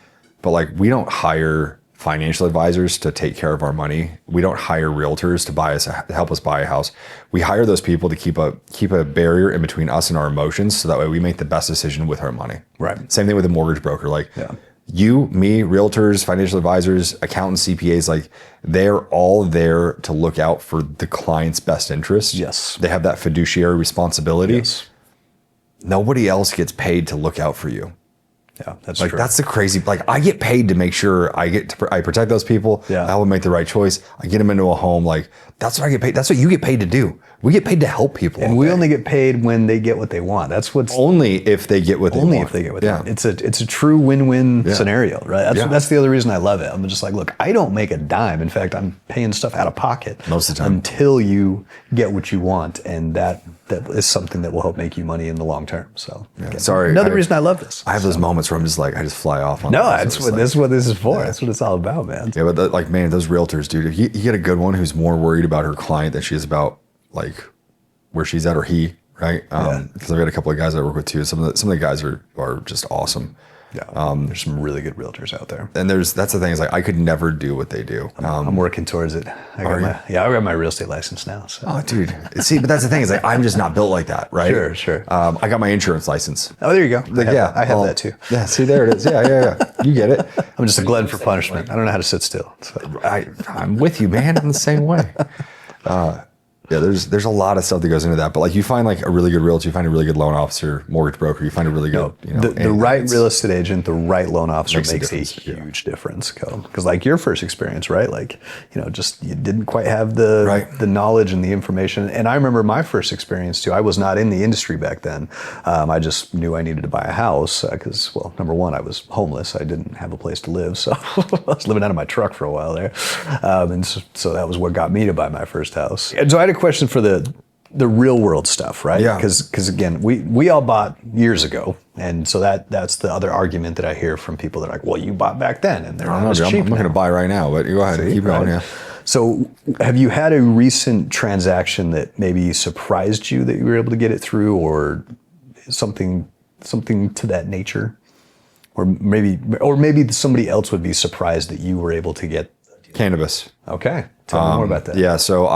But like we don't hire financial advisors to take care of our money. We don't hire realtors to help us buy a house. We hire those people to keep a barrier in between us and our emotions, so that way we make the best decision with our money. Right. Same thing with a mortgage broker. Like Yeah. you, me, realtors, financial advisors, accountants, CPAs, like they're all there to look out for the client's best interest. Yes. They have that fiduciary responsibility. Yes. Nobody else gets paid to look out for you. Yeah, that's Like true. that's the crazy. Like I get paid to make sure I protect those people. Yeah. I will make the right choice. I get them into a home. Like that's what I get paid. That's what you get paid to do. We get paid to help people. and all we day. only get paid when they get what they want. That's what's only if they get what they only want. if they get what Yeah. they want. It's a true win-win scenario, right? Yeah. That's the other reason I love it. I'm just like, look, I don't make a dime. In fact, I'm paying stuff out of pocket Most of the time. until you get what you want, and that is something that will help make you money in the long term. So, again, Sorry, another reason I love this. I have those moments where I'm just like I just fly off. On No, that. that's So what it's this is what this is for. That's what it's all about, man. Yeah, but like, man, those realtors, dude, if you get a good one who's more worried about her client than she is about like where she's at, or he, right? Because I've got a couple of guys I work with too. Some of the guys are just awesome. Yeah, there's some really good realtors out there. And that's the thing is like I could never do what they do. I'm working towards it. I got my real estate license now. So. Oh, dude. See, but that's the thing is like I'm just not built like that, right? Sure. I got my insurance license. Oh, there you go. Like, I have that too. Yeah, see, there it is. Yeah. You get it. I'm just a glutton for punishment. I don't know how to sit still. So. I'm with you, man. I'm the same way. Yeah, there's a lot of stuff that goes into that, but like you find like a really good realtor, you find a really good loan officer, mortgage broker, you find a really good, The right real estate agent, the right loan officer makes a difference, huge difference. Because like your first experience, right? Like, just you didn't quite have the knowledge and the information. And I remember my first experience too. I was not in the industry back then. I just knew I needed to buy a house because, well, number one, I was homeless. I didn't have a place to live. So I was living out of my truck for a while there. And so that was what got me to buy my first house. And so I had a question for the real world stuff, right? Yeah. Because again, we all bought years ago, and so that's the other argument that I hear from people that are like, well, you bought back then, and they're not as cheap. I'm not going to buy right now, but go ahead, keep going. Yeah. So, have you had a recent transaction that maybe surprised you that you were able to get it through, or something to that nature, or maybe somebody else would be surprised that you were able to get Cannabis. Okay, tell me more about that. Yeah, so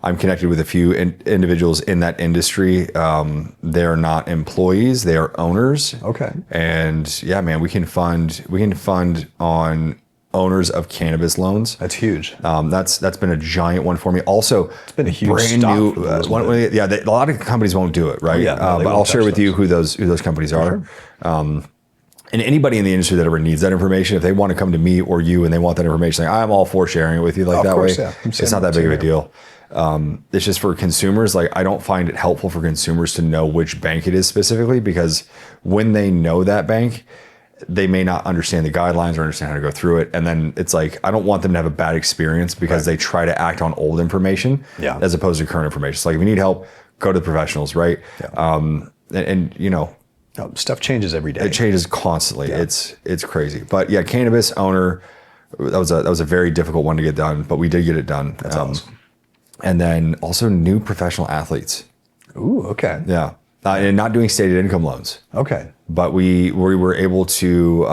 I'm connected with a few individuals in that industry. They're not employees; they are owners. Okay. And yeah, man, we can fund on owners of cannabis loans. That's huge. That's been a giant one for me. Also, it's been a huge brand stock new. for those A lot of companies won't do it, right? yeah, no, they but won't I'll share touch with you who those companies are. And anybody in the industry that ever needs that information, if they want to come to me or you and they want that information, like, I'm all for sharing it with you like that course, way. yeah. It's not that big of a deal. It's just for consumers. Like, I don't find it helpful for consumers to know which bank it is specifically, because when they know that bank, they may not understand the guidelines or understand how to go through it. And then it's like, I don't want them to have a bad experience because they try to act on old information as opposed to current information. So like, if you need help, go to the professionals, right? Yeah. Stuff changes every day. It changes constantly. Yeah. It's crazy. But yeah, cannabis owner, that was a very difficult one to get done, but we did get it done. That's awesome. And then also new professional athletes. Ooh, okay. Yeah. And not doing stated income loans. Okay. But we were able to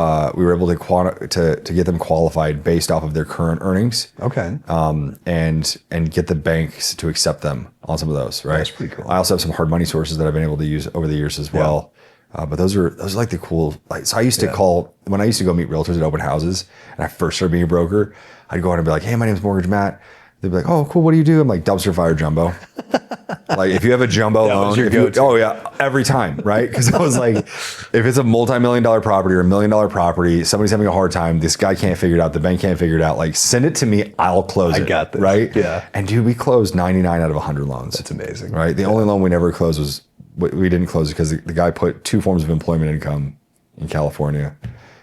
get them qualified based off of their current earnings. Okay. And get the banks to accept them on some of those, right? That's pretty cool. I also have some hard money sources that I've been able to use over the years as well. But those are like the cool, like, so I used to call, when I used to go meet realtors at open houses and I first started being a broker, I'd go out and be like, hey, my name's Mortgage Matt. They'd be like, oh, cool, what do you do? I'm like, dumpster fire jumbo. Like, if you have a jumbo loan, every time, right? Because I was like, if it's a multi-million-dollar property or $1 million property, somebody's having a hard time, this guy can't figure it out, the bank can't figure it out, like, send it to me, I'll close it. I got this. Right? Yeah. And dude, we closed 99 out of 100 loans. That's amazing. Right? The only loan we never closed was, we didn't close it because the guy put 2 forms of employment income in California.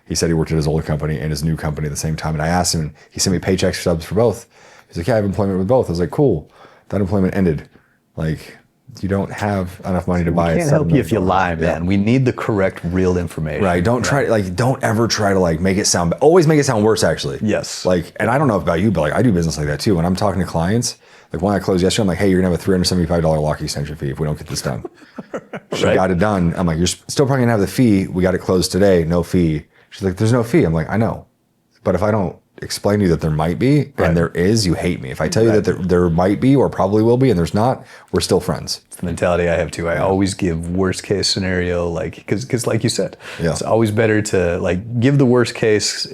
He said he worked at his old company and his new company at the same time. And I asked him, and he sent me paycheck stubs for both. He's like, yeah, I have employment with both. I was like, cool. That employment ended. Like, you don't have enough money to buy it. We can't help you if you lie, man. We need the correct, real information. Right. Don't try, like, don't ever try to, like, make it sound, always make it sound worse, actually. Yes. Like, and I don't know about you, but, like, I do business like that too. When I'm talking to clients, like, when I closed yesterday, I'm like, hey, you're going to have a $375 lock extension fee if we don't get this done. She got it done. I'm like, you're still probably going to have the fee. We got it closed today, no fee. She's like, there's no fee. I'm like, I know. But if I don't explain to you that there might be and there is, you hate me. If I tell you that there might be or probably will be and there's not, we're still friends. It's the mentality I have too. I always give worst case scenario, like, because like you said, it's always better to, like, give the worst case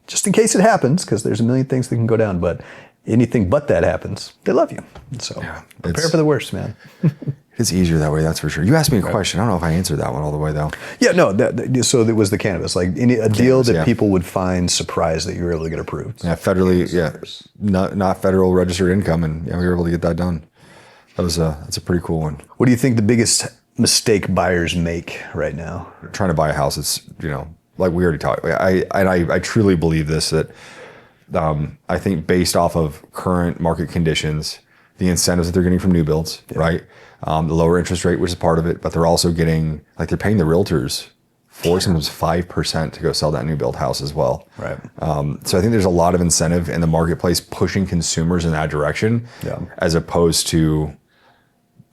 just in case it happens, because there's a million things that can go down, but anything but that happens, they love you. So prepare for the worst, man. It's easier that way, that's for sure. You asked me a question. I don't know if I answered that one all the way, though. Yeah, no. So it was the cannabis, like a deal that people would find surprised that you were able to get approved. Yeah, federally, not federal registered income, and we were able to get that done. That's a pretty cool one. What do you think the biggest mistake buyers make right now? Trying to buy a house, it's, like we already talked. I truly believe this, that I think based off of current market conditions, the incentives that they're getting from new builds, right? The lower interest rate, which is part of it, but they're also getting, like, they're paying the realtors 5% to go sell that new build house as well. Right. So I think there's a lot of incentive in the marketplace pushing consumers in that direction, as opposed to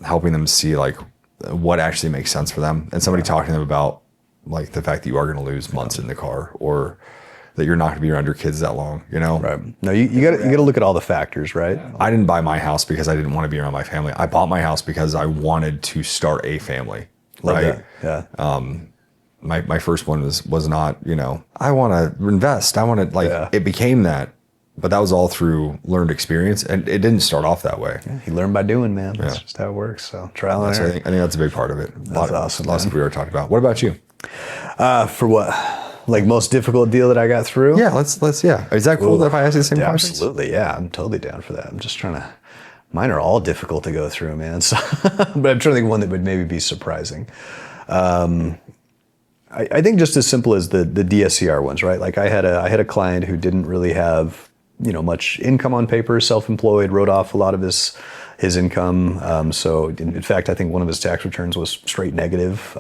helping them see, like, what actually makes sense for them. And somebody talking to them about, like, the fact that you are going to lose months in the car, or that you're not going to be around your kids that long, Right. No, you got to look at all the factors, right? I didn't buy my house because I didn't want to be around my family. I bought my house because I wanted to start a family, right? Yeah. My first one was not, I want to invest. I want to, it became that, but that was all through learned experience, and it didn't start off that way. Yeah, you learn by doing, man. That's just how it works. So trial and error. I think that's a big part of it. That's awesome. Lots of people are talking about. What about you? For what? Like, most difficult deal that I got through? Yeah, let's. Is that cool if I ask you the same questions? Absolutely, yeah. I'm totally down for that. I'm just trying to, mine are all difficult to go through, man. So, but I'm trying to think of one that would maybe be surprising. I think just as simple as the DSCR ones, right? Like, I had a client who didn't really have, much income on paper, self-employed, wrote off a lot of his income. So in fact, I think one of his tax returns was straight negative.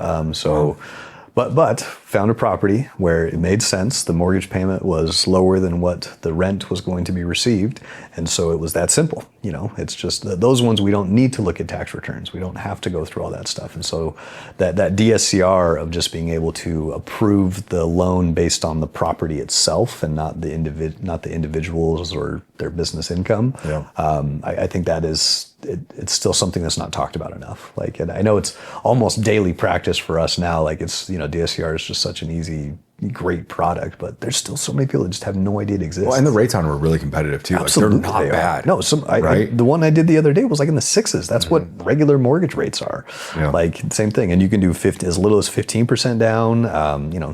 But found a property where it made sense. The mortgage payment was lower than what the rent was going to be received. And so it was that simple. It's just those ones, we don't need to look at tax returns. We don't have to go through all that stuff. And so that DSCR of just being able to approve the loan based on the property itself and not the individuals or their business income. Yeah. I think that is, it's still something that's not talked about enough. Like, and I know it's almost daily practice for us now. Like, it's, DSCR is just such an easy, great product, but there's still so many people that just have no idea it exists. Well, and the rates on them are really competitive too. Absolutely. Like, they're not bad. No, the one I did the other day was like in the 6s. That's what regular mortgage rates are. Yeah. Like, same thing. And you can do as little as 15% down,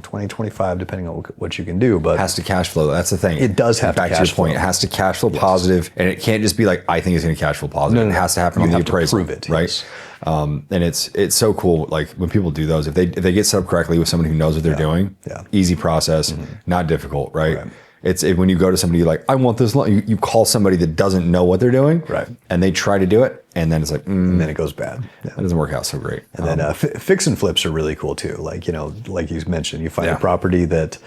20, 25, depending on what you can do. But it has to cash flow. That's the thing. It does have to cash flow. Back to your point, it has to cash flow positive, and it can't just be like, I think it's going to cash flow positive. No, it has to happen on the appraisal. Prove it, right? Yes. And it's so cool. Like, when people do those, if they get set up correctly with somebody who knows what they're doing, easy process, not difficult, right? It's when you go to somebody like, I want this loan, you call somebody that doesn't know what they're doing, right? And they try to do it, and then it's like, and then it goes bad. Yeah. That doesn't work out so great. And then fix and flips are really cool too. Like, like you mentioned, you find a property that,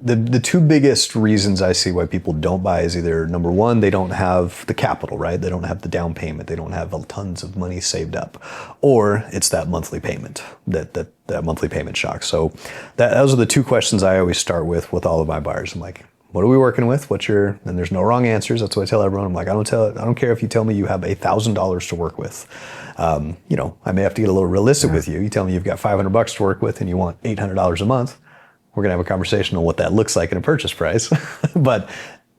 the two biggest reasons I see why people don't buy is either, number one, they don't have the capital, right? They don't have the down payment. They don't have tons of money saved up. Or it's that monthly payment, that monthly payment shock. So those are the two questions I always start with all of my buyers. I'm like, what are we working with? And there's no wrong answers. That's what I tell everyone. I'm like, I don't care if you tell me you have $1,000 to work with. I may have to get a little realistic with you. You tell me you've got $500 to work with and you want $800 a month. We're going to have a conversation on what that looks like in a purchase price. But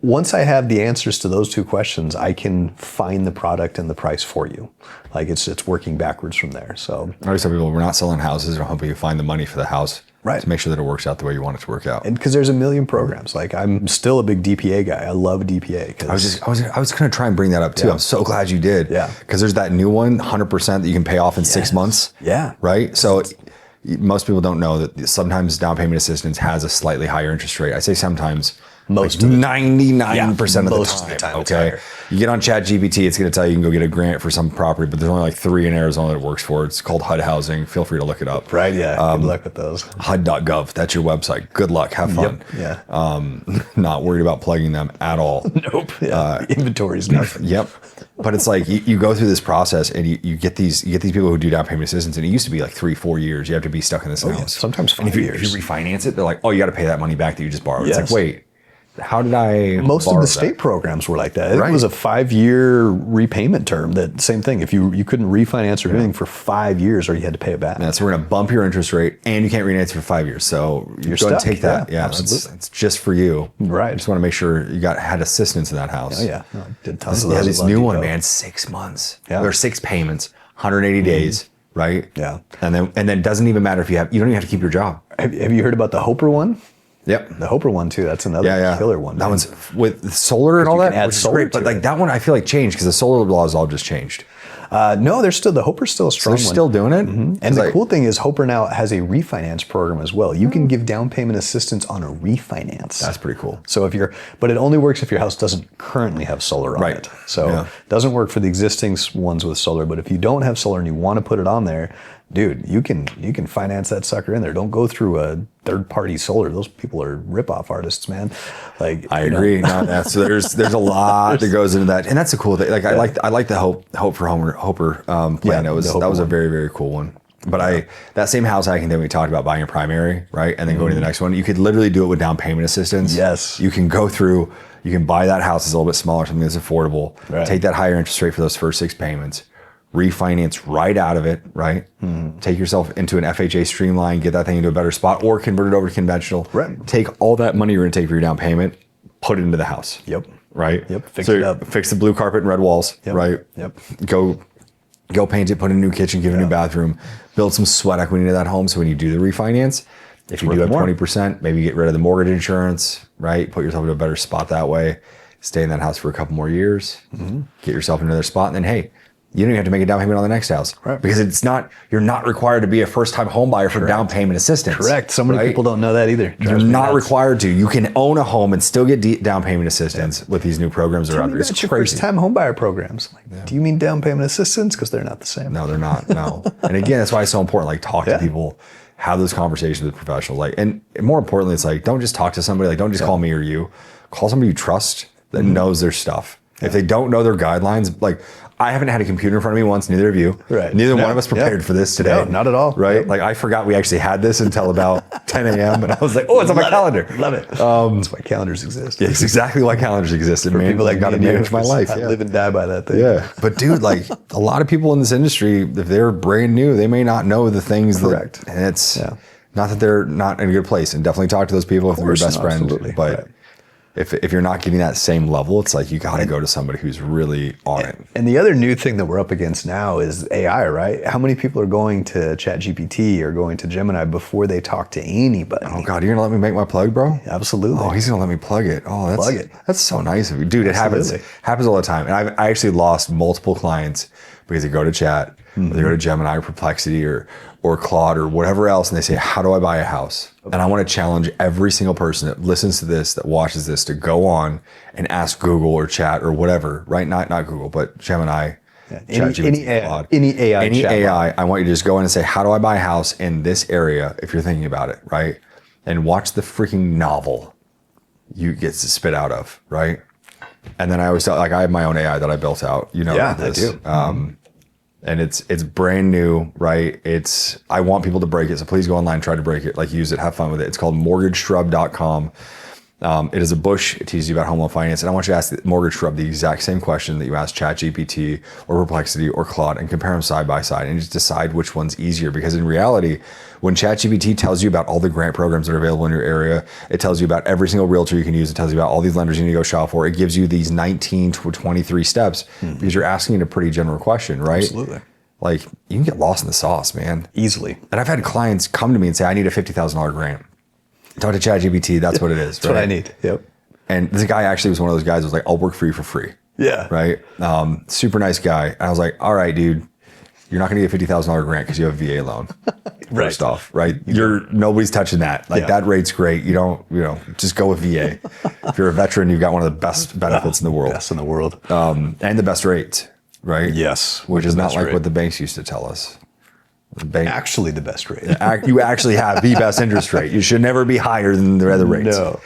once I have the answers to those two questions, I can find the product and the price for you. Like it's working backwards from there. So I always tell people we're not selling houses. We're helping you find the money for the house. Right. To make sure that it works out the way you want it to work out. And because there's a million programs. Like I'm still a big DPA guy. I love DPA. I was going to try and bring that up too. Yeah. I'm so glad you did. Yeah. Because there's that new one, 100% that you can pay off in 6 months. Yeah. Right. So most people don't know that sometimes down payment assistance has a slightly higher interest rate. I say sometimes. Most like of 99% of most the of the time. time. Okay. You get on ChatGPT, it's going to tell you can go get a grant for some property, but there's only like 3 in Arizona that it works for. It's called HUD housing. Feel free to look it up. Right. Yeah. Good luck with those. HUD.gov. That's your website. Good luck. Have fun. Yep. Yeah. Not worried about plugging them at all. Nope. Yeah. Inventory is nothing. Yep. But it's like you go through this process and you get these people who do down payment assistance, and it used to be like 3-4 years. You have to be stuck in this house. Yeah. Sometimes 5 and years. if you refinance it, they're like, oh, you got to pay that money back that you just borrowed. Yes. It's like, wait. How did I Most of borrow the state that? programs were like that. Right. It was a 5-year repayment term. That same thing. If you couldn't refinance or anything for 5 years, or you had to pay it back. Yeah, so we're going to bump your interest rate, and you can't refinance for 5 years. So you're going to stuck. take that. Yeah, Yeah, absolutely. it's just for you. Right. I just want to make sure you had assistance in that house. Oh yeah. No, I did tons of Yeah, those. this at new Loan one, Depot. man, 6 months. Yeah. There's 6 payments, 180 days, right? Yeah. And then it doesn't even matter if you don't even have to keep your job. Have you heard about the Hoper one? Yep. The Hoper one too. That's another killer one. That man. one's with solar and all you that, can add which is solar great. But to like it. that one, I feel like changed because the solar laws all just changed. No, the Hoper's still a strong They're one. still doing it. And the cool thing is Hoper now has a refinance program as well. You can give down payment assistance on a refinance. That's pretty cool. So but it only works if your house doesn't currently have solar on Right. it. So Yeah. it doesn't work for the existing ones with solar, but if you don't have solar and you want to put it on there, dude, you can finance that sucker in there. Don't go through a third-party solar. Those people are rip-off artists, man. Like I agree. No, so there's a lot that goes into that, and that's a cool thing. Like I like the Hope for Hoper plan. Yeah, that was the Hoper a one. very, very cool one. But that same house hacking that we talked about, buying a primary, right, and then going to the next one, you could literally do it with down payment assistance. Yes. You can go through. You can buy that house that's a little bit smaller, something that's affordable. Right. Take that higher interest rate for those first 6 payments. Refinance right out of it, right? Take yourself into an FHA streamline, get that thing into a better spot, or convert it over to conventional. Right. Take all that money you're going to take for your down payment, put it into the house. Yep. Right. Yep. Fix So it up. Fix the blue carpet and red walls. Yep. Right. Yep. Go paint it. Put in a new kitchen. Give it a new bathroom. Build some sweat equity into that home. So when you do the refinance, if you do have worth more. 20%, maybe get rid of the mortgage insurance. Right. Put yourself in a better spot that way. Stay in that house for a couple more years. Get yourself in another spot, and then hey, you don't even have to make a down payment on the next house. Right. Because you're not required to be a first-time home buyer for down payment assistance. Correct. So many people don't know that either. You're Drives me not nuts. required to. You can own a home and still get down payment assistance with these new programs that are out there. It's That's your crazy. first-time homebuyer programs. Like, do you mean down payment assistance? Because they're not the same. No, they're not. No. And again, that's why it's so important. Like, talk Yeah. to people, have those conversations with professionals. Like, and more importantly, it's like, don't just talk to somebody. Like, don't just call me or you. Call somebody you trust that knows their stuff. If they don't know their guidelines, like, I haven't had a computer in front of me once, neither of you. Right. Neither No. one of us prepared for this today. No, not at all. Right? Yep. Like, I forgot we actually had this until about 10 a.m. And I was like, oh, it's on my calendar. Love it. That's why calendars exist. It's exactly why calendars existed, man. People like I got to me and you, manage my life. I Yeah. live and die by that thing. Yeah. But dude, like a lot of people in this industry, if they're brand new, they may not know the things Correct. and it's not that they're not in a good place, and definitely talk to those people if they're your course, best friend. absolutely. But Right. if you're not getting that same level, it's like you got to go to somebody who's really on it. And the other new thing that we're up against now is AI, right? How many people are going to ChatGPT or going to Gemini before they talk to anybody? Oh God, you're gonna let me make my plug, bro? Absolutely. Oh, he's gonna let me plug it. Oh, that's Plug it. That's so nice of you, dude. It Absolutely. happens all the time. And I actually lost multiple clients because they go to Chat, or they go to Gemini or Perplexity or Claude or whatever else, and they say, "How do I buy a house?" And I want to challenge every single person that listens to this, that watches this, to go on and ask Google or Chat or whatever. Right? Not Google, but Gemini. Any AI, any AI any chatbot. AI, I want you to just go in and say, how do I buy a house in this area if you're thinking about it, right? And watch the freaking novel you get to spit out of, right? And then I always tell, like, I have my own AI that I built out, you know, Yeah, about this. I do. And it's brand new, right? I want people to break it. So please go online, try to break it, like use it, have fun with it. It's called mortgageshrub.com. It is a Bush. It teaches you about home loan finance. And I want you to ask the Mortgage Shrub the exact same question that you asked ChatGPT or Perplexity or Claude, and compare them side by side and just decide which one's easier. Because in reality, when ChatGPT tells you about all the grant programs that are available in your area, it tells you about every single realtor you can use. It tells you about all these lenders you need to go shop for. It gives you these 19 to 23 steps because you're asking it a pretty general question, right? Absolutely. Like, you can get lost in the sauce, man. Easily. And I've had clients come to me and say, I need a $50,000 grant. Talk to ChatGPT, that's what it is. That's what I need. Yep. And this guy actually was one of those guys who was like, I'll work for you for free. Yeah. Right? Super nice guy. And I was like, all right, dude, you're not going to get a $50,000 grant because you have a VA loan. First off, right? Nobody's touching that. Like, that rate's great. You don't, just go with VA. If you're a veteran, you've got one of the best benefits in the world. Best in the world. And the best rates, right? Yes. Which is not like what the banks used to tell us. Actually the best rate. You actually have the best interest rate. You should never be higher than the other rates. No.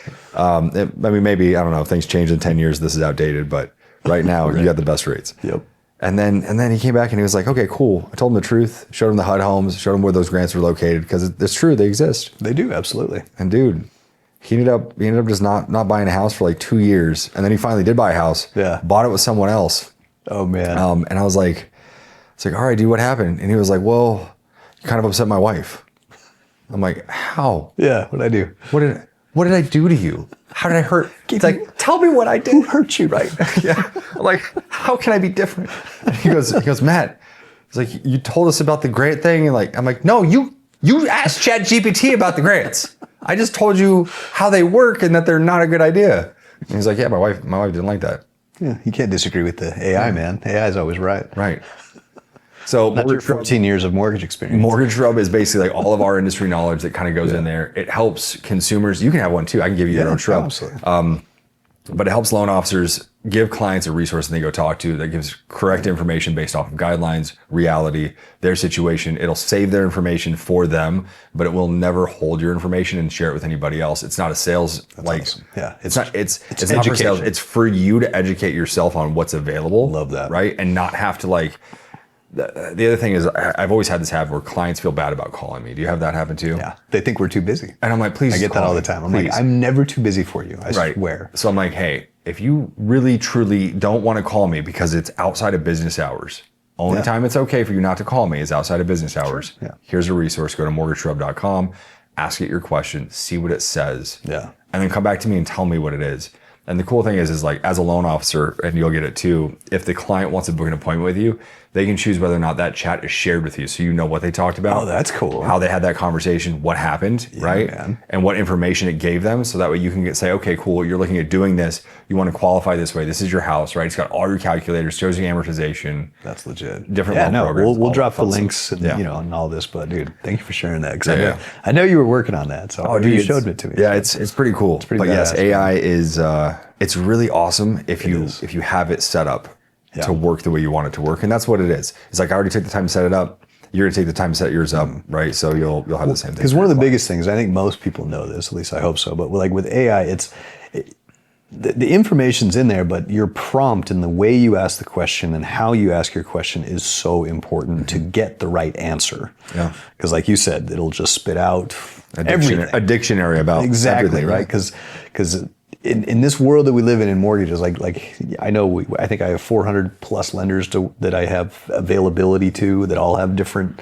Maybe, I don't know, if things change in 10 years, this is outdated, but right now you got the best rates. Yep. And then he came back and he was like, okay, cool. I told him the truth, showed him the HUD homes, showed him where those grants were located, because it's true, they exist. They do, absolutely. And dude, he ended up just not buying a house for like 2 years. And then he finally did buy a house. Yeah. Bought it with someone else. Oh man. And I was like, all right, dude, what happened? And he was like, well, you kind of upset my wife. I'm like, how? Yeah, what'd I do? What did I do to you? How did I hurt? He's like, tell me what I did. Who hurt you, right? Yeah. I'm like, how can I be different? And he goes, Matt, he's like, you told us about the grant thing. And like, I'm like, no, you asked ChatGPT about the grants. I just told you how they work and that they're not a good idea. And he's like, yeah, my wife didn't like that. Yeah, you can't disagree with the AI, man. AI is always right. Right. So Not your 14 years of mortgage experience. Mortgage Rub is basically like all of our industry knowledge that kind of goes in there. It helps consumers. You can have one too. I can give you your own Shrub. Absolutely. But it helps loan officers give clients a resource that they go talk to that gives correct information based off of guidelines, reality, their situation. It'll save their information for them, but it will never hold your information and share it with anybody else. It's not a sales, awesome. Yeah. It's not for sales. It's for you to educate yourself on what's available. Love that. Right? And not have to like, the other thing is I've always had this habit where clients feel bad about calling me. Do you have that happen too? Yeah. They think we're too busy. And I'm like, please. I get that all the time. I'm like, I'm never too busy for you. I swear. So I'm like, hey, if you really truly don't want to call me because it's outside of business hours, only time it's okay for you not to call me is outside of business hours. Sure. Yeah. Here's a resource. Go to mortgageshrub.com, ask it your question, see what it says. Yeah. And then come back to me and tell me what it is. And the cool thing is like, as a loan officer, and you'll get it too, if the client wants to book an appointment with you, they can choose whether or not that chat is shared with you. So you know what they talked about. Oh, that's cool. How they had that conversation, what happened, right? Man. And what information it gave them. So that way you can say, okay, cool, you're looking at doing this. You want to qualify this way. This is your house, right? It's got all your calculators, shows you amortization. That's legit. Different loan programs. We'll drop the links and, and all this. But dude, thank you for sharing that. Because I know you were working on that. So you showed it to me. Yeah, it's pretty cool. It's pretty badass, yes, AI is, it's really awesome if you have it set up to work the way you want it to work. And that's what it is. It's like, I already took the time to set it up. You're gonna take the time to set yours up, right? So you'll have the same thing. Because one of the biggest things, I think most people know this, at least I hope so, but like with AI, the information's in there, but your prompt and the way you ask the question and how you ask your question is so important to get the right answer. Yeah. Because like you said, it'll just spit out everything. A dictionary about everything, right? Because in this world that we live in mortgages, like I know, I think I have 400 plus lenders that I have availability to that all have different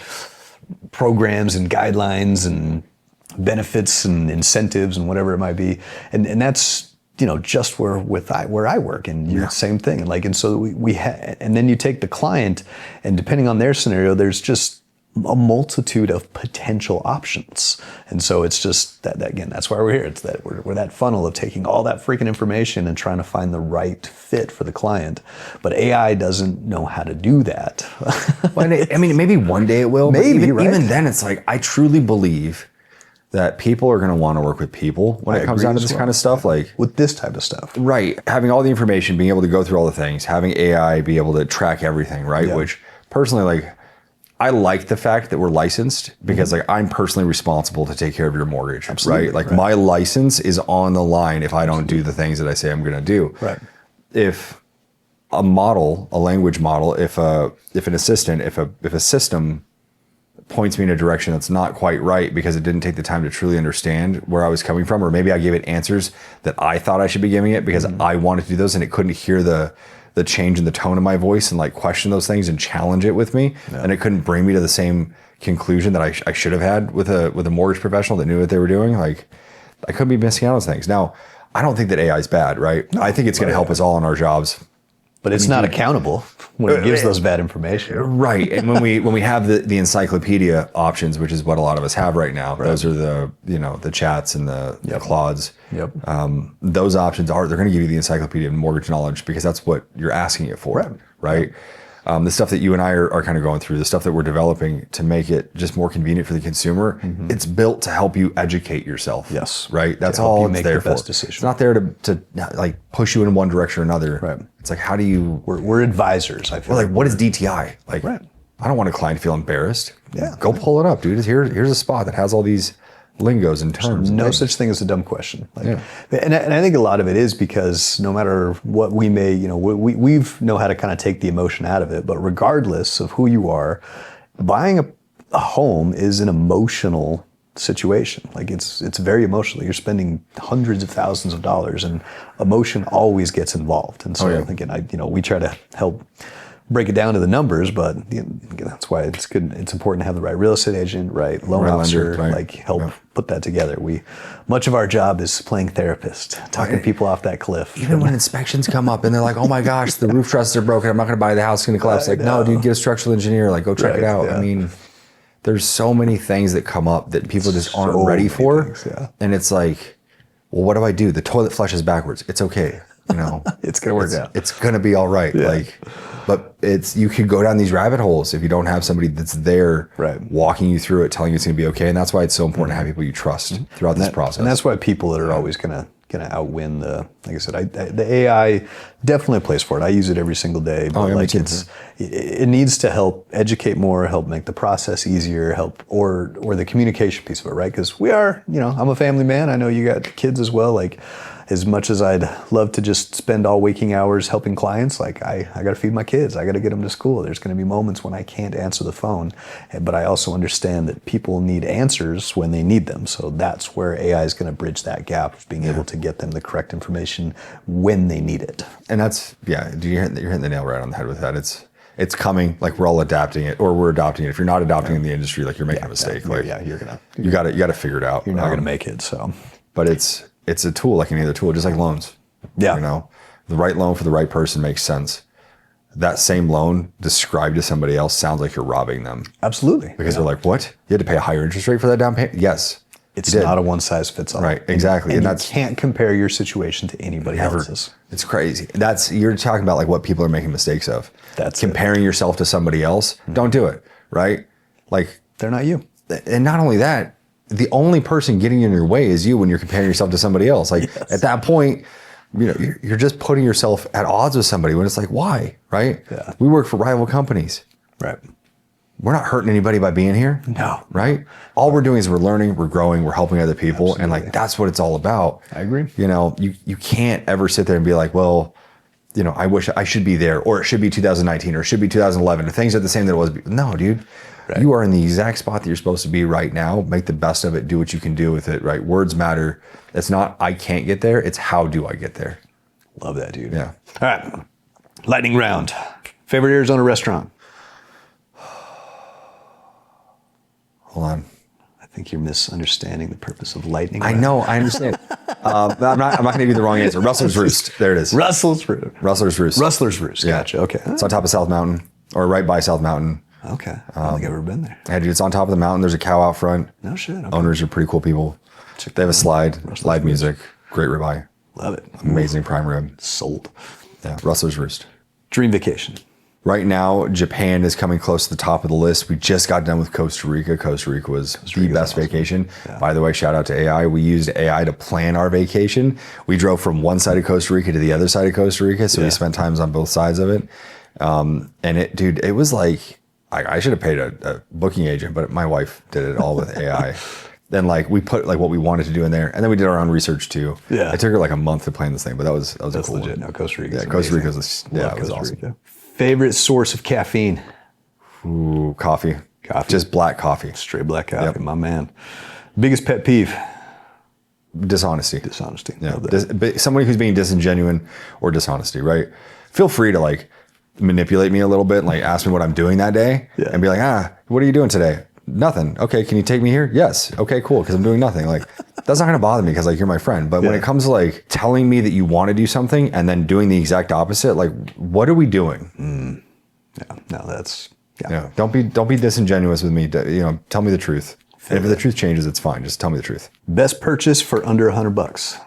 programs and guidelines and benefits and incentives and whatever it might be, and that's just where I work, and you're the same thing, and so and then you take the client, and depending on their scenario, there's just a multitude of potential options. And so it's just that again, that's why we're here. It's that we're that funnel of taking all that freaking information and trying to find the right fit for the client. But AI doesn't know how to do that. Well, I mean, maybe one day it will. Maybe, but even then, it's like, I truly believe that people are going to want to work with people when it comes down to this kind of stuff. Like with this type of stuff. Right. Having all the information, being able to go through all the things, having AI be able to track everything, right? Yeah. Which personally, I like the fact that we're licensed because I'm personally responsible to take care of your mortgage. Absolutely, right? My license is on the line if I don't do the things that I say I'm going to do. Right. If a model, a language model, if an assistant, if a system points me in a direction that's not quite right because it didn't take the time to truly understand where I was coming from, or maybe I gave it answers that I thought I should be giving it because I wanted to do those and it couldn't hear the change in the tone of my voice and like question those things and challenge it with me, and it couldn't bring me to the same conclusion that I should have had with a mortgage professional that knew what they were doing. Like I could be missing out on things. Now, I don't think that AI is bad, right? No, I think it's going to help us all in our jobs. But it's not accountable when it gives those bad information. Right. And when we have the encyclopedia options, which is what a lot of us have right now, those are the chats and the Claudes. Yep. Those options they're going to give you the encyclopedia of mortgage knowledge because that's what you're asking it for. Right. The stuff that you and I are kind of going through, the stuff that we're developing to make it just more convenient for the consumer, it's built to help you educate yourself. Yes. Right? That's all it's there for. Decision. It's not there to like push you in one direction or another. Right. It's like, how do you... We're advisors, I feel like what is DTI? Like, I don't want a client to feel embarrassed. Yeah. Go pull it up, dude. Here's a spot that has all these lingos and terms. No such thing as a dumb question. And I think a lot of it is because no matter what we may, we've know how to kind of take the emotion out of it, but regardless of who you are, buying a home is an emotional situation. Like it's very emotional. You're spending hundreds of thousands of dollars and emotion always gets involved. And so again, we try to help break it down to the numbers, but that's why it's good. It's important to have the right real estate agent, right loan officer, help put that together. Much of our job is playing therapist, talking people off that cliff. Even when inspections come up and they're like, "Oh my gosh, the roof trusses are broken. I'm not going to buy the house. It's going to collapse." Like, no, dude, get a structural engineer. Like, go check it out. I mean, there's so many things that come up that people just aren't ready for, and it's like, well, what do I do? The toilet flushes backwards. It's okay. It's gonna work out. It's gonna be all right. But you could go down these rabbit holes if you don't have somebody that's there walking you through it, telling you it's gonna be okay. And that's why it's so important to have people you trust throughout this process. And that's why people that are always gonna outwin the, like I said, the AI definitely plays for it. I use it every single day. But it needs to help educate more, help make the process easier, help or the communication piece of it, right? Because we are, I'm a family man. I know you got kids as well. Like, as much as I'd love to just spend all waking hours helping clients, like I got to feed my kids. I got to get them to school. There's going to be moments when I can't answer the phone, but I also understand that people need answers when they need them. So that's where AI is going to bridge that gap of being able to get them the correct information when they need it. And that's, you're hitting the nail right on the head with that. It's coming, like we're all adapting it, or we're adopting it. If you're not adopting in the industry, like you're making a mistake. You got to figure it out. You're not going to make it. So, but it's a tool like any other tool, just like loans. The right loan for the right person makes sense. That same loan described to somebody else sounds like you're robbing them. Absolutely. Because they're like, what? You had to pay a higher interest rate for that down payment? Yes. It's not a one size fits all. Right, exactly. And you can't compare your situation to anybody else's. It's crazy. You're talking about like what people are making mistakes of. That's comparing yourself to somebody else. Don't do it, right? Like, they're not you. And not only that, the only person getting in your way is you when you're comparing yourself to somebody else. Like at that point, you're just putting yourself at odds with somebody when it's like, why, right? Yeah. We work for rival companies. Right. We're not hurting anybody by being here. No. Right? All we're doing is we're learning, we're growing, we're helping other people. Absolutely. And like, that's what it's all about. I agree. You can't ever sit there and be like, well, I wish I should be there, or it should be 2019, or it should be 2011. Or things are the same that it was. No, dude. Right. You are in the exact spot that you're supposed to be right now. Make the best of it. Do what you can do with it, right? Words matter. It's not, I can't get there. It's how do I get there? Love that, dude. Yeah. All right. Lightning round. Favorite Arizona restaurant? Hold on. I think you're misunderstanding the purpose of lightning round. I know. I understand. I'm not going to give you the wrong answer. Rustler's Roost. There it is. Rustler's Roost. Rustler's Roost. Gotcha. Okay. It's on top of South Mountain, or right by South Mountain. Okay. I don't think I've ever been there. Yeah, dude, it's on top of the mountain. There's a cow out front. No shit. Okay. Owners are pretty cool people. They have a slide, live music, great ribeye. Love it. Amazing prime rib. Sold. Yeah, Rustler's Roost. Dream vacation. Right now, Japan is coming close to the top of the list. We just got done with Costa Rica. Costa Rica was the best vacation. Yeah. By the way, shout out to AI. We used AI to plan our vacation. We drove from one side of Costa Rica to the other side of Costa Rica, so we spent times on both sides of it. And it was like, I should have paid a booking agent, but my wife did it all with AI. Then we put what we wanted to do in there, and then we did our own research too. Yeah, it took her like a month to plan this thing, but that was That's a cool legit. one. No, Costa Rica. Yeah, Costa Rica was it was awesome. Favorite source of caffeine? Ooh, coffee. Coffee. Just black coffee. Straight black coffee, my man. Biggest pet peeve? Dishonesty. Dishonesty. Yeah. Somebody who's being disingenuous or dishonesty, right? Feel free to like manipulate me a little bit and like ask me what I'm doing that day and be like, what are you doing today? Nothing. Okay, can you take me here? Yes. Okay, cool, because I'm doing nothing. Like, that's not going to bother me because like you're my friend. But when it comes to like telling me that you want to do something and then doing the exact opposite, like what are we doing? Yeah, no, that's... Yeah. Don't be disingenuous with me. Tell me the truth. And if the truth changes, it's fine. Just tell me the truth. Best purchase for under $100?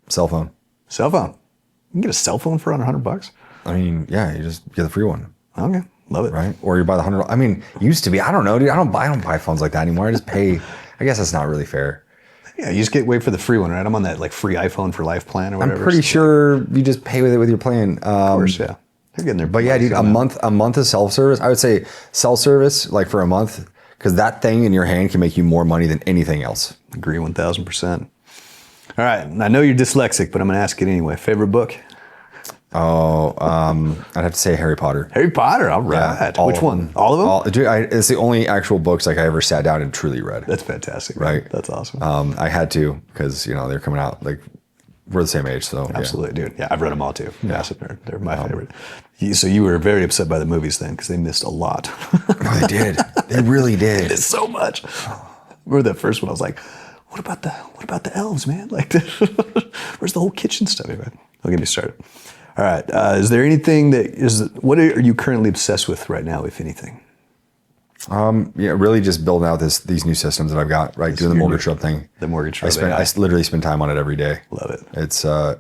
Cell phone. Cell phone. You can get a cell phone for under $100? I mean, yeah, you just get the free one. Okay, love it. Right? Or you buy the $100. I mean, used to be. I don't know, dude. I don't buy phones like that anymore. I just pay. I guess that's not really fair. Yeah, you just wait for the free one, right? I'm on that like free iPhone for life plan or whatever. I'm pretty sure you just pay with it with your plan. Of course, yeah. They're getting there. But yeah, dude, a month of self-service. I would say self-service like for a month, because that thing in your hand can make you more money than anything else. Agree 1,000%. All right, I know you're dyslexic, but I'm going to ask it anyway. Favorite book? Oh, I'd have to say Harry Potter. Harry Potter, all right. Yeah, Which one? All of them? Dude, it's the only actual books like I ever sat down and truly read. That's fantastic. Right? That's awesome. I had to because they're coming out like we're the same age, so absolutely, dude. Yeah, I've read them all too. Massive nerd. They're my favorite. So you were very upset by the movies then because they missed a lot. Oh, they did. They really did. It's so much. Remember that first one? I was like, what about the elves, man? Like, where's the whole kitchen stuff? Anyway, don't get me started. All right. Is there anything what are you currently obsessed with right now, if anything? Really just building out these new systems that I've got, right? Doing the mortgage trust thing. The mortgage trust. I literally spend time on it every day. Love it.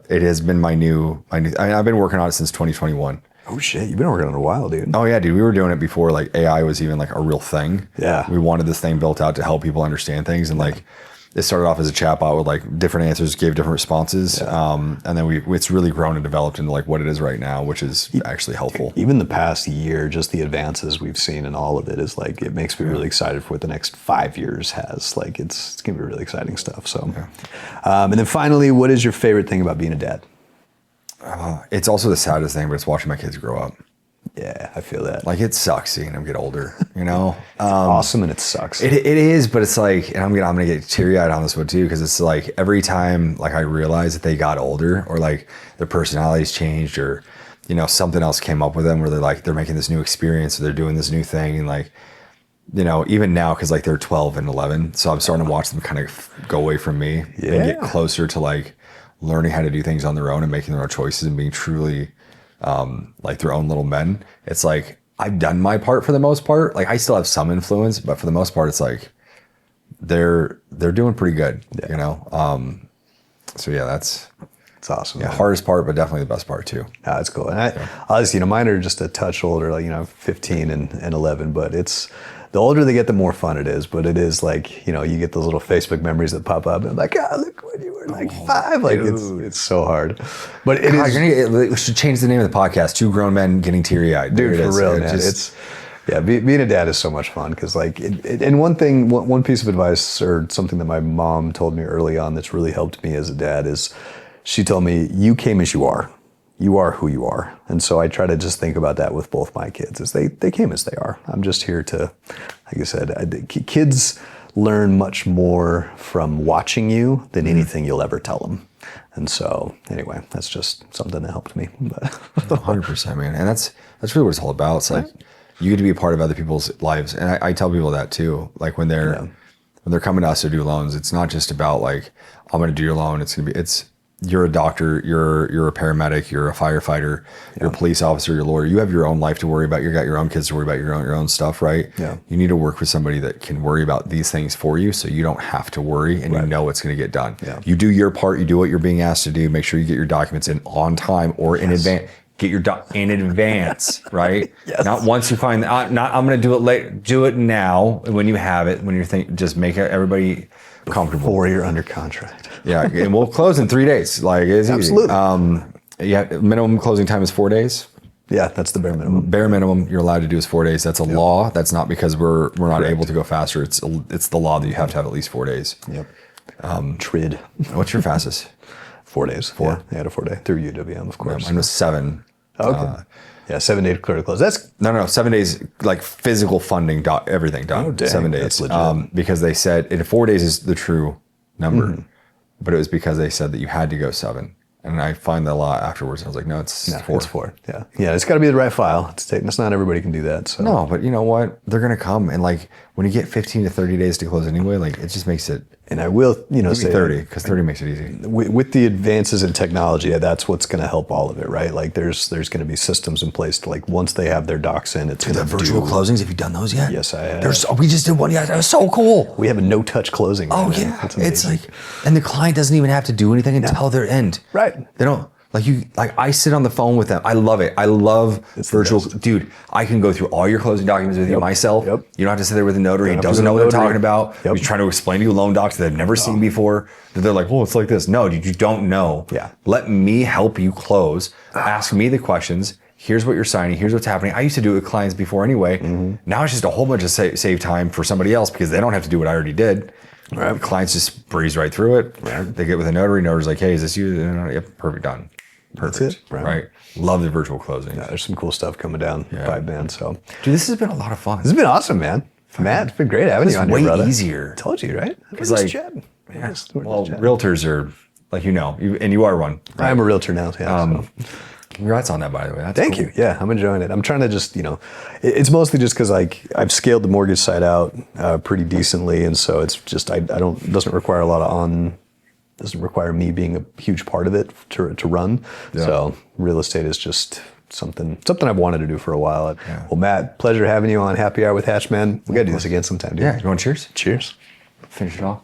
It has been my new, I mean, I've been working on it since 2021. Oh shit, you've been working on it a while, dude. Oh yeah, dude. We were doing it before like AI was even like a real thing. Yeah. We wanted this thing built out to help people understand things, and like it started off as a chatbot with like different answers, gave different responses, and then it's really grown and developed into like what it is right now, which is actually helpful. Even the past year, just the advances we've seen in all of it is like it makes me really excited for what the next 5 years has. Like it's gonna be really exciting stuff. So, and then finally, what is your favorite thing about being a dad? It's also the saddest thing, but it's watching my kids grow up. Yeah, I feel that. Like it sucks seeing them get older, Awesome, and it sucks. It is, but it's like, and I'm gonna get teary eyed on this one too, because it's like every time like I realize that they got older, or like their personalities changed, or something else came up with them, where they're making this new experience, or they're doing this new thing, and like even now, because like they're 12 and 11, so I'm starting to watch them kind of go away from me and get closer to like learning how to do things on their own and making their own choices and being truly like their own little men. It's like I've done my part for the most part. Like I still have some influence, but for the most part, it's like they're doing pretty good. So yeah, that's awesome. Yeah, hardest part, but definitely the best part too. That's cool. And obviously, mine are just a touch older, like 15 and 11. But it's the older they get, the more fun it is. But it is like you get those little Facebook memories that pop up, and I'm like, look when you were like 5. Like it's so hard. But we should change the name of the podcast. 2 grown men getting teary eyed. Dude, for real, man. Being a dad is so much fun because like, and one piece of advice or something that my mom told me early on that's really helped me as a dad is, she told me, you came as you are. You are who you are. And so I try to just think about that with both my kids, is they came as they are. I'm just here to, like I said, kids learn much more from watching you than anything you'll ever tell them. And so anyway, that's just something that helped me. But 100%, man. And that's really what it's all about. It's like you get to be a part of other people's lives. And I tell people that too. Like when they're coming to us to do loans, it's not just about like, I'm going to do your loan. You're a doctor, you're a paramedic, you're a firefighter, you're a police officer, you're a lawyer. You have your own life to worry about. You got your own kids to worry about, your own stuff, right? Yeah. You need to work with somebody that can worry about these things for you, so you don't have to worry, and you know it's going to get done. Yeah. You do your part. You do what you're being asked to do. Make sure you get your documents in on time or in advance. Get your in advance, right? Yes. Not once you find I'm going to do it late. Do it now when you have it. When you're thinking, just make everybody comfortable before you're under contract. Yeah, and we'll close in 3 days. Like it's absolutely. Easy. Minimum closing time is 4 days. Yeah, that's the bare minimum. Bare minimum you're allowed to do is 4 days. That's a law. That's not because we're not able to go faster. It's the law that you have to have at least 4 days. Yep. TRID. What's your fastest? 4 days. 4. Yeah, I had a 4 day through UWM, of course. Mine was 7. Okay. Yeah, 7 days to clear the close. That's No, 7 days, like physical funding, everything done. Oh, dang, 7 days. that's legit. Because they said 4 days is the true number, Mm-hmm. but it was because they said that you had to go 7. And I find the law afterwards. I was like, no, it's 4. It's 4. Yeah. Yeah, it's got to be the right file. It's not everybody can do that. So. No, but you know what? They're going to come. And like when you get 15 to 30 days to close anyway, like it just makes it. And I will, say 30, because 30 makes it easy. With the advances in technology, that's what's going to help all of it, right? Like there's going to be systems in place to, like, once they have their docs in, it's going to The virtual closings, have you done those yet? Yes, I have. We just did one. Yeah, that was so cool. We have a no-touch closing. Oh, right now. yeah. It's It's amazing. like, and the client doesn't even have to do anything until their end. Right. They don't. I sit on the phone with them. I love it. I love virtual. best. Dude, I can go through all your closing documents with you myself. Yep. You don't have to sit there with a notary. He Don't have to doesn't go know to what they're notary. talking about. Yep. He's trying to explain to you loan docs that they've never seen before. That they're like, well, it's like this. No, dude, you don't know. Yeah. Let me help you close. Ask me the questions. Here's what you're signing. Here's what's happening. I used to do it with clients before anyway. Mm-hmm. Now it's just a whole bunch of save time for somebody else because they don't have to do what I already did. Right. Clients just breeze right through it. Right. They get with a notary. Notary's like, hey, is this you? Yep, perfect, done. Perfect. That's it. Right. Love the virtual closing. Yeah, there's some cool stuff coming down the pipe, man. So Dude, this has been a lot of fun. this has been awesome, man. Matt, it's been great having you on here, way brother. easier. Told you, right? We're It's just like, chatting. yeah. Well, realtors are, like, and you are one. Right? I'm a realtor now. Yeah, so. Congrats on that, by the way. That's Thank cool. you. Yeah, I'm enjoying it. I'm trying to just, it's mostly just because I've scaled the mortgage side out pretty decently, and so it's just it doesn't require a lot of doesn't require me being a huge part of it to run. Yeah. So real estate is just something I've wanted to do for a while. Well, Matt, pleasure having you on Happy Hour with Hatchman. We got to do this again sometime, dude. Yeah. You want cheers? Cheers. Finish it off.